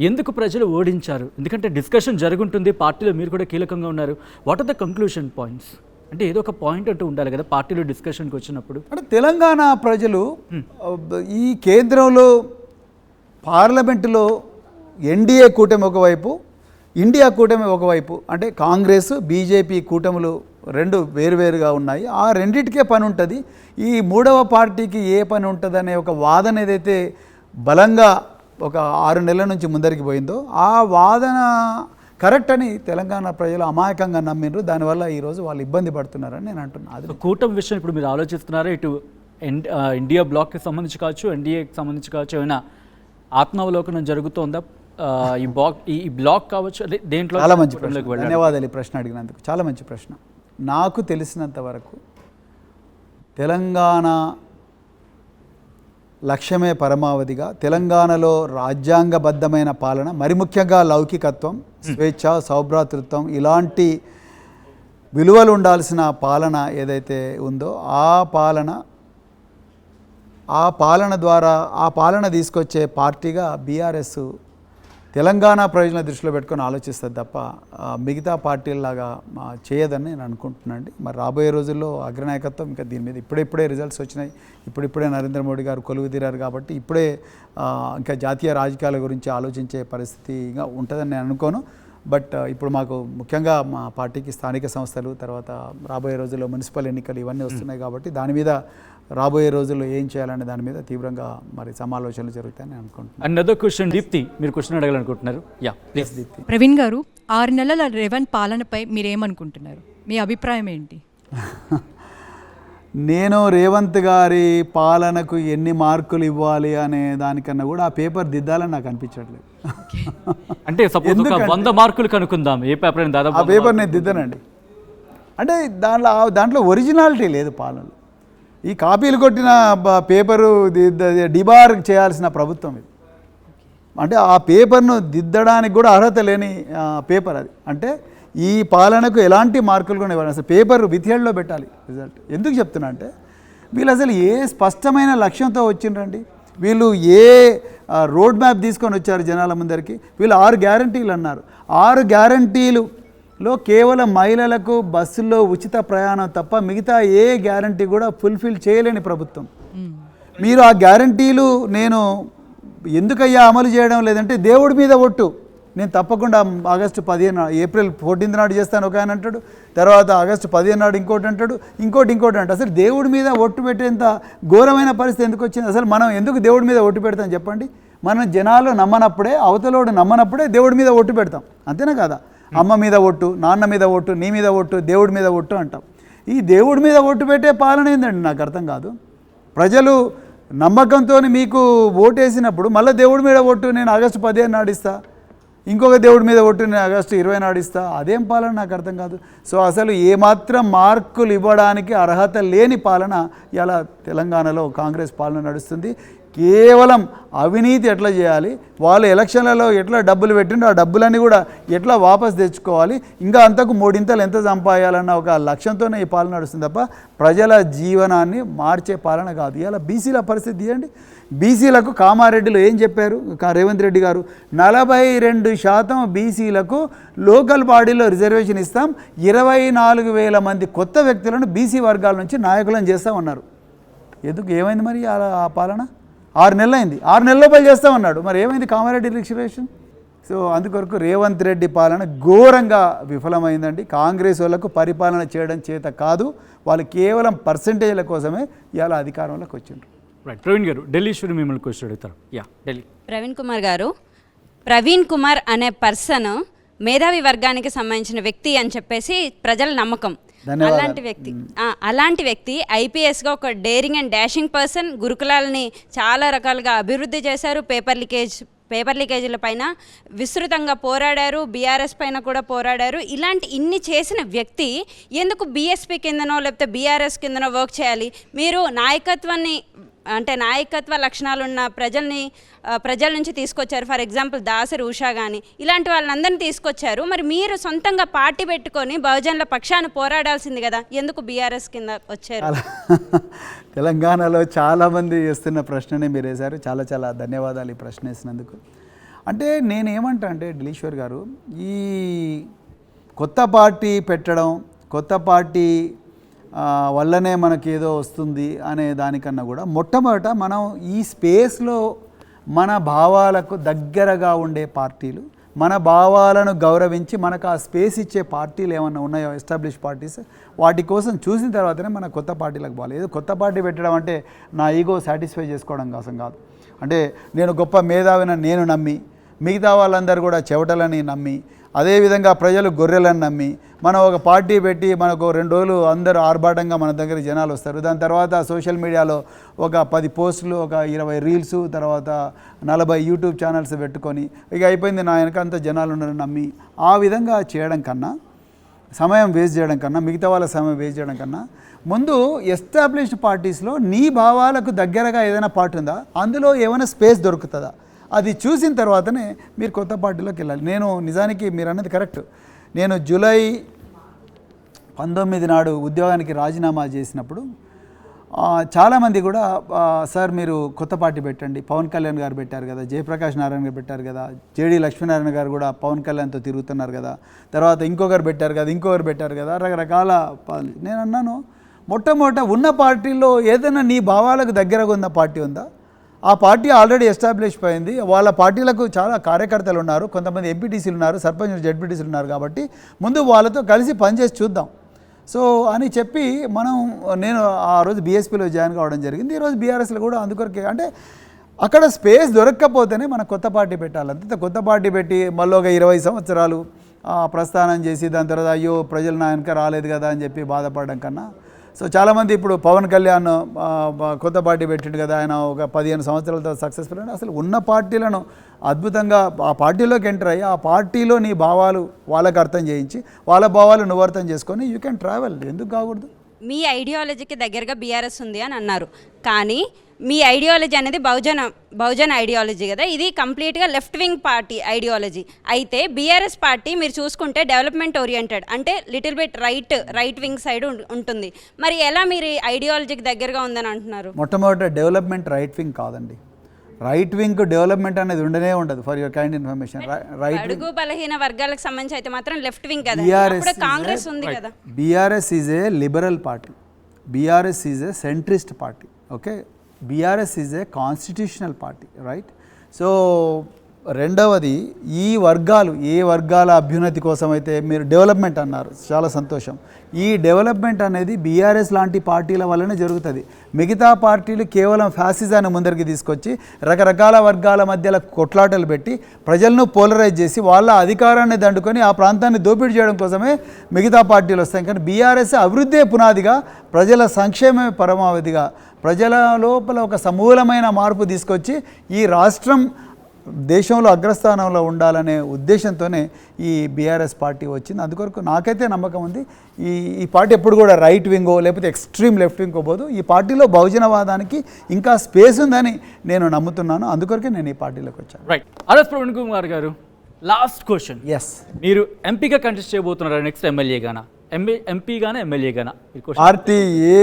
ఎందుకు ప్రజలు ఓడించారు? ఎందుకంటే డిస్కషన్ జరుగుంటుంది, పార్టీలో మీరు కూడా కీలకంగా ఉన్నారు. What are the conclusion points? అంటే ఏదో ఒక పాయింట్ అంటూ ఉండాలి కదా పార్టీలో డిస్కషన్కి వచ్చినప్పుడు. అంటే తెలంగాణ ప్రజలు ఈ కేంద్రంలో పార్లమెంటులో ఎన్డీఏ కూటమి ఒకవైపు, ఇండియా కూటమి ఒకవైపు, అంటే కాంగ్రెస్ బీజేపీ కూటములు 2 వేరువేరుగా ఉన్నాయి. ఆ రెండింటికే పని ఉంటుంది. ఈ 3వ పార్టీకి ఏ పని ఉంటుంది అనే ఒక వాదన ఏదైతే బలంగా ఒక 6 నెలల నుంచి ముందరికి పోయిందో ఆ వాదన కరెక్ట్ అని తెలంగాణ ప్రజలు అమాయకంగా నమ్మిండ్రు. దానివల్ల ఈరోజు వాళ్ళు ఇబ్బంది పడుతున్నారని నేను అంటున్నాను. అది కూటమి విషయం ఇప్పుడు మీరు ఆలోచిస్తున్నారా? ఇటు ఇండియా బ్లాక్కి సంబంధించి కావచ్చు, ఎన్డీఏకి సంబంధించి కావచ్చు, ఏమైనా ఆత్మావలోకనం జరుగుతోందా? ఈ బ్లాక్ కావచ్చు, దేంట్లో? చాలా మంచి ప్రశ్న, ధన్యవాదాలు ఈ ప్రశ్న అడిగినందుకు. చాలా మంచి ప్రశ్న. నాకు తెలిసినంత వరకు తెలంగాణ లక్ష్యమే పరమావధిగా, తెలంగాణలో రాజ్యాంగబద్ధమైన పాలన, మరి ముఖ్యంగా లౌకికత్వం, స్వేచ్ఛ, సౌభ్రాతృత్వం ఇలాంటి విలువలు ఉండాల్సిన పాలన ఏదైతే ఉందో ఆ పాలన ద్వారా ఆ పాలన తీసుకొచ్చే పార్టీగా బీఆర్ఎస్ తెలంగాణ ప్రయోజన దృష్టిలో పెట్టుకొని ఆలోచిస్తుంది తప్ప మిగతా పార్టీలలాగా చేయదని నేను అనుకుంటున్నాను. మరి రాబోయే రోజుల్లో అగ్రనాయకత్వం ఇంకా దీని మీద ఇప్పుడే రిజల్ట్స్ వచ్చినాయి, ఇప్పుడే నరేంద్ర మోడీ గారు కొలువుదీరారు కాబట్టి ఇప్పుడే ఇంకా జాతీయ రాజకీయాల గురించి ఆలోచించే పరిస్థితి ఇంకా ఉంటుందని నేను అనుకోను. బట్ ఇప్పుడు మాకు ముఖ్యంగా మా పార్టీకి స్థానిక సంస్థలు, తర్వాత రాబోయే రోజుల్లో మున్సిపల్ ఎన్నికలు ఇవన్నీ వస్తున్నాయి కాబట్టి దాని మీద రాబోయే రోజుల్లో ఏం చేయాలనే దాని మీద తీవ్రంగా మరి సమాలోచనలు జరుగుతాయని అనుకుంటున్నాను. అనదర్ క్వశ్చన్ దీప్తి, మీరు క్వశ్చన్ అడగాలనుకుంటున్నారు? Yeah please Deepthi. ప్రవీణ్ గారు, 6 నెలల రేవంత్ పాలనపై మీరేమనుకుంటున్నారు? మీ అభిప్రాయం ఏంటి? నేను రేవంత్ గారి పాలనకు ఎన్ని మార్కులు ఇవ్వాలి అనే దానికన్నా కూడా ఆ పేపర్ దిద్దాలని నాకు అనిపించట్లేదు. అంటే సపోజ్ ఒక 100 మార్కులు కనుక్కుందాం, ఏ పేపర్ అయినా దాదాపు ఆ పేపర్ నేను దిద్దనండి. అంటే దాంట్లో ఒరిజినాలిటీ లేదు పాలనలో. ఈ కాపీలు కొట్టిన పేపరు డిబార్ చేయాల్సిన ప్రభుత్వం ఇది. అంటే ఆ పేపర్ను దిద్దడానికి కూడా అర్హత లేని పేపర్ అది. అంటే ఈ పాలనకు ఎలాంటి మార్కులు కూడా ఇవ్వాలి. అసలు పేపర్ విత్హెల్డ్లో పెట్టాలి రిజల్ట్. ఎందుకు చెప్తున్నా అంటే వీళ్ళు అసలు ఏ స్పష్టమైన లక్ష్యంతో వచ్చిండ్రండి. వీళ్ళు ఏ రోడ్ మ్యాప్ తీసుకొని వచ్చారు జనాల ముందరికి. వీళ్ళు 6 గ్యారంటీలు అన్నారు. 6 గ్యారంటీలులో కేవలం మహిళలకు బస్సుల్లో ఉచిత ప్రయాణం తప్ప మిగతా ఏ గ్యారంటీ కూడా ఫుల్ఫిల్ చేయలేని ప్రభుత్వం. మీరు ఆ గ్యారంటీలు నేను ఎందుకయ్యా అమలు చేయడం లేదంటే దేవుడి మీద ఒట్టు, నేను తప్పకుండా ఆగస్టు 15 ఏప్రిల్ 14 నాడు చేస్తాను ఒక ఆయన అంటాడు, తర్వాత ఆగస్టు 15 నాడు ఇంకోటి అంటాడు, ఇంకోటి అంటాడు. అసలు దేవుడి మీద ఒట్టు పెట్టేంత ఘోరమైన పరిస్థితి ఎందుకు వచ్చింది? అసలు మనం ఎందుకు దేవుడి మీద ఒట్టు పెడతాం చెప్పండి? మనం జనాలు నమ్మనప్పుడే, అవతలోడు నమ్మనప్పుడే దేవుడి మీద ఒట్టు పెడతాం, అంతేనా కదా? అమ్మ మీద ఒట్టు, నాన్న మీద ఒట్టు, నీ మీద ఒట్టు, దేవుడి మీద ఒట్టు అంటాం. ఈ దేవుడి మీద ఒట్టు పెట్టే పాలన ఏందండి? నాకు అర్థం కాదు. ప్రజలు నమ్మకంతో మీకు ఓటేసినప్పుడు మళ్ళీ దేవుడి మీద ఒట్టు నేను ఆగస్టు 15 నాడు ఇస్తా, ఇంకొక దేవుడి మీద ఒట్టు నేను ఆగస్టు 20 నాడు ఇస్తా, అదేం పాలన నాకు అర్థం కాదు. సో అసలు ఏమాత్రం మార్కులు ఇవ్వడానికి అర్హత లేని పాలన ఇలా తెలంగాణలో కాంగ్రెస్ పాలన నడుస్తుంది. కేవలం అవినీతి ఎట్లా చేయాలి, వాళ్ళు ఎలక్షన్లలో ఎట్లా డబ్బులు పెట్టిండో ఆ డబ్బులన్నీ కూడా ఎట్లా వాపస్ తెచ్చుకోవాలి, ఇంకా అంతకు 3 ఇంతలు ఎంత సంపాదించాలన్న ఒక లక్ష్యంతోనే ఈ పాలన నడుస్తుంది తప్ప ప్రజల జీవనాన్ని మార్చే పాలన కాదు. ఇలా బీసీల పరిస్థితి తీయండి. బీసీలకు కామారెడ్డిలో ఏం చెప్పారు రేవంత్ రెడ్డి గారు? 42% బీసీలకు లోకల్ బాడీలో రిజర్వేషన్ ఇస్తాం, 24,000 మంది కొత్త వ్యక్తులను బీసీ వర్గాల నుంచి నాయకులను చేస్తామన్నారు. ఎందుకు ఏమైంది మరి ఆ పాలన? 6 నెలలు అయింది, 6 నెలల లోపల చేస్తామన్నాడు. మరి ఏమైంది కామారెడ్డి రిజర్వేషన్? సో అందుకొరకు రేవంత్ రెడ్డి పాలన ఘోరంగా విఫలమైందండి. కాంగ్రెస్ వాళ్ళకు పరిపాలన చేయడం చేత కాదు, వాళ్ళు కేవలం పర్సంటేజ్ల కోసమే ఇలా అధికారంలోకి వచ్చిండ్రు. రైట్, ప్రవీణ్ గారు ఢిల్లీ స్టూడియో మిమ్మల్ని క్వశ్చన్ అడుగుతారు. యా ఢిల్లీ. ప్రవీణ్ కుమార్ గారు, ప్రవీణ్ కుమార్ అనే పర్సన్ మేధావి వర్గానికి సంబంధించిన వ్యక్తి అని చెప్పేసి ప్రజల నమ్మకం. అలాంటి వ్యక్తి ఐపీఎస్గా ఒక డేరింగ్ అండ్ డాషింగ్ పర్సన్, గురుకులాలని చాలా రకాలుగా అభివృద్ధి చేశారు, పేపర్ లీకేజీల పైన విస్తృతంగా పోరాడారు, బీఆర్ఎస్ పైన కూడా పోరాడారు. ఇన్ని చేసిన వ్యక్తి ఎందుకు బీఎస్పీ కిందనో లేకపోతే బీఆర్ఎస్ కిందనో వర్క్ చేయాలి? మీరు నాయకత్వ లక్షణాలున్న ప్రజల నుంచి తీసుకొచ్చారు. ఫర్ ఎగ్జాంపుల్ దాసరి ఉషా కానీ ఇలాంటి వాళ్ళందరినీ తీసుకొచ్చారు. మరి మీరు సొంతంగా పార్టీ పెట్టుకొని బహుజనుల పక్షాన పోరాడాల్సింది కదా, ఎందుకు బీఆర్ఎస్ కింద వచ్చారు? తెలంగాణలో చాలామంది వేస్తున్న ప్రశ్ననే మీరు వేశారు. చాలా చాలా ధన్యవాదాలు ఈ ప్రశ్న వేసినందుకు. అంటే నేనేమంటా అంటే ఢిలీశ్వర్ గారు, ఈ కొత్త పార్టీ పెట్టడం, కొత్త పార్టీ వల్లనే మనకి ఏదో వస్తుంది అనే దానికన్నా కూడా మొట్టమొదట మనం ఈ స్పేస్లో మన భావాలకు దగ్గరగా ఉండే పార్టీలు, మన భావాలను గౌరవించి మనకు ఆ స్పేస్ ఇచ్చే పార్టీలు ఏమన్నా ఉన్నాయో ఎస్టాబ్లిష్ పార్టీస్, వాటి కోసం చూసిన తర్వాతనే మన కొత్త పార్టీలకు పోవాలి. ఏదో కొత్త పార్టీ పెట్టడం అంటే నా ఈగో సాటిస్ఫై చేసుకోవడం కోసం కాదు. అంటే నేను గొప్ప మేధావిని నేను నమ్మి, మిగతా వాళ్ళందరూ కూడా చెవటలని నమ్మి, అదేవిధంగా ప్రజలు గొర్రెలను నమ్మి మనం ఒక పార్టీ పెట్టి మనకు 2 రోజులు అందరూ ఆర్భాటంగా మన దగ్గర జనాలు వస్తారు. దాని తర్వాత సోషల్ మీడియాలో ఒక 10 పోస్టులు, ఒక 20 రీల్స్, తర్వాత 40 యూట్యూబ్ ఛానల్స్ పెట్టుకొని ఇక అయిపోయింది నా వెనక అంతా జనాలు ఉన్నారని నమ్మి ఆ విధంగా చేయడం కన్నా సమయం వేస్ట్ చేయడం కన్నా, మిగతా వాళ్ళ సమయం వేస్ట్ చేయడం కన్నా ముందు ఎస్టాబ్లిష్డ్ పార్టీస్లో నీ భావాలకు దగ్గరగా ఏదైనా పార్టీ ఉందా, అందులో ఏమైనా స్పేస్ దొరుకుతుందా, అది చూసిన తర్వాతనే మీరు కొత్త పార్టీలోకి వెళ్ళాలి. నేను నిజానికి మీరు అన్నది కరెక్ట్. నేను జూలై 19 నాడు ఉద్యోగానికి రాజీనామా చేసినప్పుడు చాలామంది కూడా సార్ మీరు కొత్త పార్టీ పెట్టండి, పవన్ కళ్యాణ్ గారు పెట్టారు కదా, జయప్రకాష్ నారాయణ గారు పెట్టారు కదా, జేడీ లక్ష్మీనారాయణ గారు కూడా పవన్ కళ్యాణ్తో తిరుగుతున్నారు కదా, తర్వాత ఇంకొకరు పెట్టారు కదా, రకరకాల నేను అన్నాను, మొట్టమొదట ఉన్న పార్టీలో ఏదైనా నీ భావాలకు దగ్గరగా ఉన్న పార్టీ ఉందా? ఆ పార్టీ ఆల్రెడీ ఎస్టాబ్లిష్ అయింది, వాళ్ళ పార్టీలకు చాలా కార్యకర్తలు ఉన్నారు, కొంతమంది ఎంపీటీసీలు ఉన్నారు, సర్పంచ్ జెడ్పీటీసీలు ఉన్నారు, కాబట్టి ముందు వాళ్ళతో కలిసి పనిచేసి చూద్దాం సో అని చెప్పి నేను ఆ రోజు బీఎస్పీలో జాయిన్ కావడం జరిగింది. ఈరోజు బీఆర్ఎస్లో కూడా అందుకొరకే, అంటే అక్కడ స్పేస్ దొరక్కపోతేనే మనం కొత్త పార్టీ పెట్టాలి. అంతే కొత్త పార్టీ పెట్టి మళ్ళీ ఒక 20 సంవత్సరాలు ప్రస్థానం చేసి దాని తర్వాత అయ్యో ప్రజలు నా వెనక రాలేదు కదా అని చెప్పి బాధపడడం కన్నా, సో చాలామంది ఇప్పుడు పవన్ కళ్యాణ్ కొత్త పార్టీ పెట్టిండు కదా, ఆయన ఒక 15 సంవత్సరాలతో సక్సెస్ఫుల్ అని, అసలు ఉన్న పార్టీలను అద్భుతంగా ఆ పార్టీలోకి ఎంటర్ అయ్యి ఆ పార్టీలో నీ భావాలు వాళ్ళకి అర్థం చేయించి వాళ్ళ భావాలు నువ్వు అర్థం చేసుకొని యూ కెన్ ట్రావెల్. ఎందుకు కాకూడదు? మీ ఐడియాలజీకి దగ్గరగా బీఆర్ఎస్ ఉంది అని అన్నారు, కానీ మీ ఐడియాలజీ అనేది బహుజన ఐడియాలజీ కదా, ఇది కంప్లీట్గా లెఫ్ట్ వింగ్ పార్టీ ఐడియాలజీ. అయితే బీఆర్ఎస్ పార్టీ మీరు చూసుకుంటే డెవలప్మెంట్ ఓరియంటెడ్, అంటే little bit right wing side ఉంటుంది. మరి ఎలా మీరు ఐడియాలజీకి దగ్గరగా ఉందని అంటున్నారు? మొట్టమొదటి డెవలప్మెంట్ రైట్ వింగ్ కాదండి, రైట్ వింగ్ డెవలప్మెంట్ అనేది ఉండనే ఉండదు. For your kind information, right అడుగు బలహీన వర్గాలకు సంబంధించి అయితే మాత్రం లెఫ్ట్ వింగ్ కదా, అప్పుడు కాంగ్రెస్ ఉంది కదా. BRS is a liberal party, BRS is a centrist party, okay. BRS is a constitutional party, right. So రెండవది, ఈ వర్గాలు ఏ వర్గాల అభ్యున్నతి కోసం అయితే మీరు డెవలప్మెంట్ అన్నారు, చాలా సంతోషం. ఈ డెవలప్మెంట్ అనేది బీఆర్ఎస్ లాంటి పార్టీల వల్లనే జరుగుతుంది. మిగతా పార్టీలు కేవలం ఫ్యాసిజాన్ని ముందరికి తీసుకొచ్చి రకరకాల వర్గాల మధ్యలో కొట్లాటలు పెట్టి ప్రజలను పోలరైజ్ చేసి వాళ్ళ అధికారాన్ని దండుకొని ఆ ప్రాంతాన్ని దోపిడీ చేయడం కోసమే మిగతా పార్టీలు వస్తాయి. కానీ బీఆర్ఎస్ అభివృద్ధే పునాదిగా, ప్రజల సంక్షేమమే పరమావధిగా, ప్రజల లోపల ఒక సమూలమైన మార్పు తీసుకొచ్చి ఈ రాష్ట్రం దేశంలో అగ్రస్థానంలో ఉండాలనే ఉద్దేశంతోనే ఈ బీఆర్ఎస్ పార్టీ వచ్చింది. అందుకొరకు నాకైతే నమ్మకం ఉంది ఈ పార్టీ ఎప్పుడు కూడా రైట్ వింగో లేకపోతే ఎక్స్ట్రీమ్ లెఫ్ట్ వింగో పోదు. ఈ పార్టీలో బహుజనవాదానికి ఇంకా స్పేస్ ఉందని నేను నమ్ముతున్నాను. అందుకొరకే నేను ఈ పార్టీలోకి వచ్చాను. రైట్. ఆర్ఎస్ ప్రవీణ్ కుమార్ గారు, లాస్ట్ క్వశ్చన్. ఎస్, మీరు ఎంపీగా కంటెస్ట్ చేయబోతున్నారు నెక్స్ట్ ఎమ్మెల్యేగానా, ఎంపీగానా ఎమ్మెల్యేగానా? పార్టీ ఏ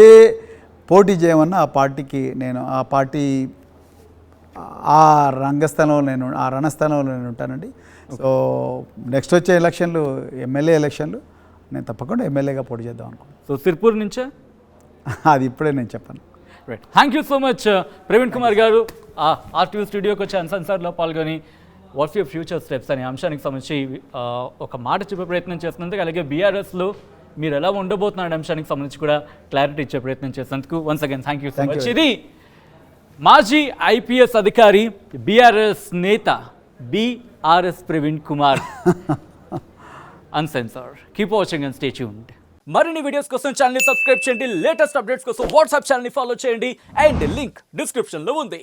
పోటీ చేయమన్నా ఆ పార్టీకి నేను ఆ పార్టీ ఆ రణస్థలంలో నేను ఉంటానండి. సో నెక్స్ట్ వచ్చే ఎలక్షన్లు ఎమ్మెల్యే ఎలక్షన్లు నేను తప్పకుండా ఎమ్మెల్యేగా పోటీ చేద్దాం అనుకుంటున్నాను. సో సిర్పూర్ నుంచే? అది ఇప్పుడే నేను చెప్పాను. Right. Thank you so much Praveen Kumar గారు. ఆర్టీవీ స్టూడియోకి వచ్చి అన్సన్సార్లో పాల్గొని వాట్స్ యువర్ ఫ్యూచర్ స్టెప్స్ అనే అంశానికి సంబంధించి ఒక మాట చెప్పే ప్రయత్నం చేస్తున్నందుకు, అలాగే బీఆర్ఎస్లో మీరు ఎలా ఉండబోతున్న అంశానికి సంబంధించి కూడా క్లారిటీ ఇచ్చే ప్రయత్నం చేసినందుకు once again thank you so much. ఇది మాజీ ఐపీఎస్ అధికారి, బీఆర్ఎస్ నేత BRS Praveen Kumar. Uncensored. Keep watching and stay tuned. మరిన్ని వీడియోస్ కోసం ఛానల్ ని సబ్స్క్రైబ్ చేయండి, లేటెస్ట్ అప్డేట్స్ కోసం వాట్సాప్ ఛానల్ ని ఫాలో చేయండి, అండ్ లింక్ డిస్క్రిప్షన్ లో ఉంది.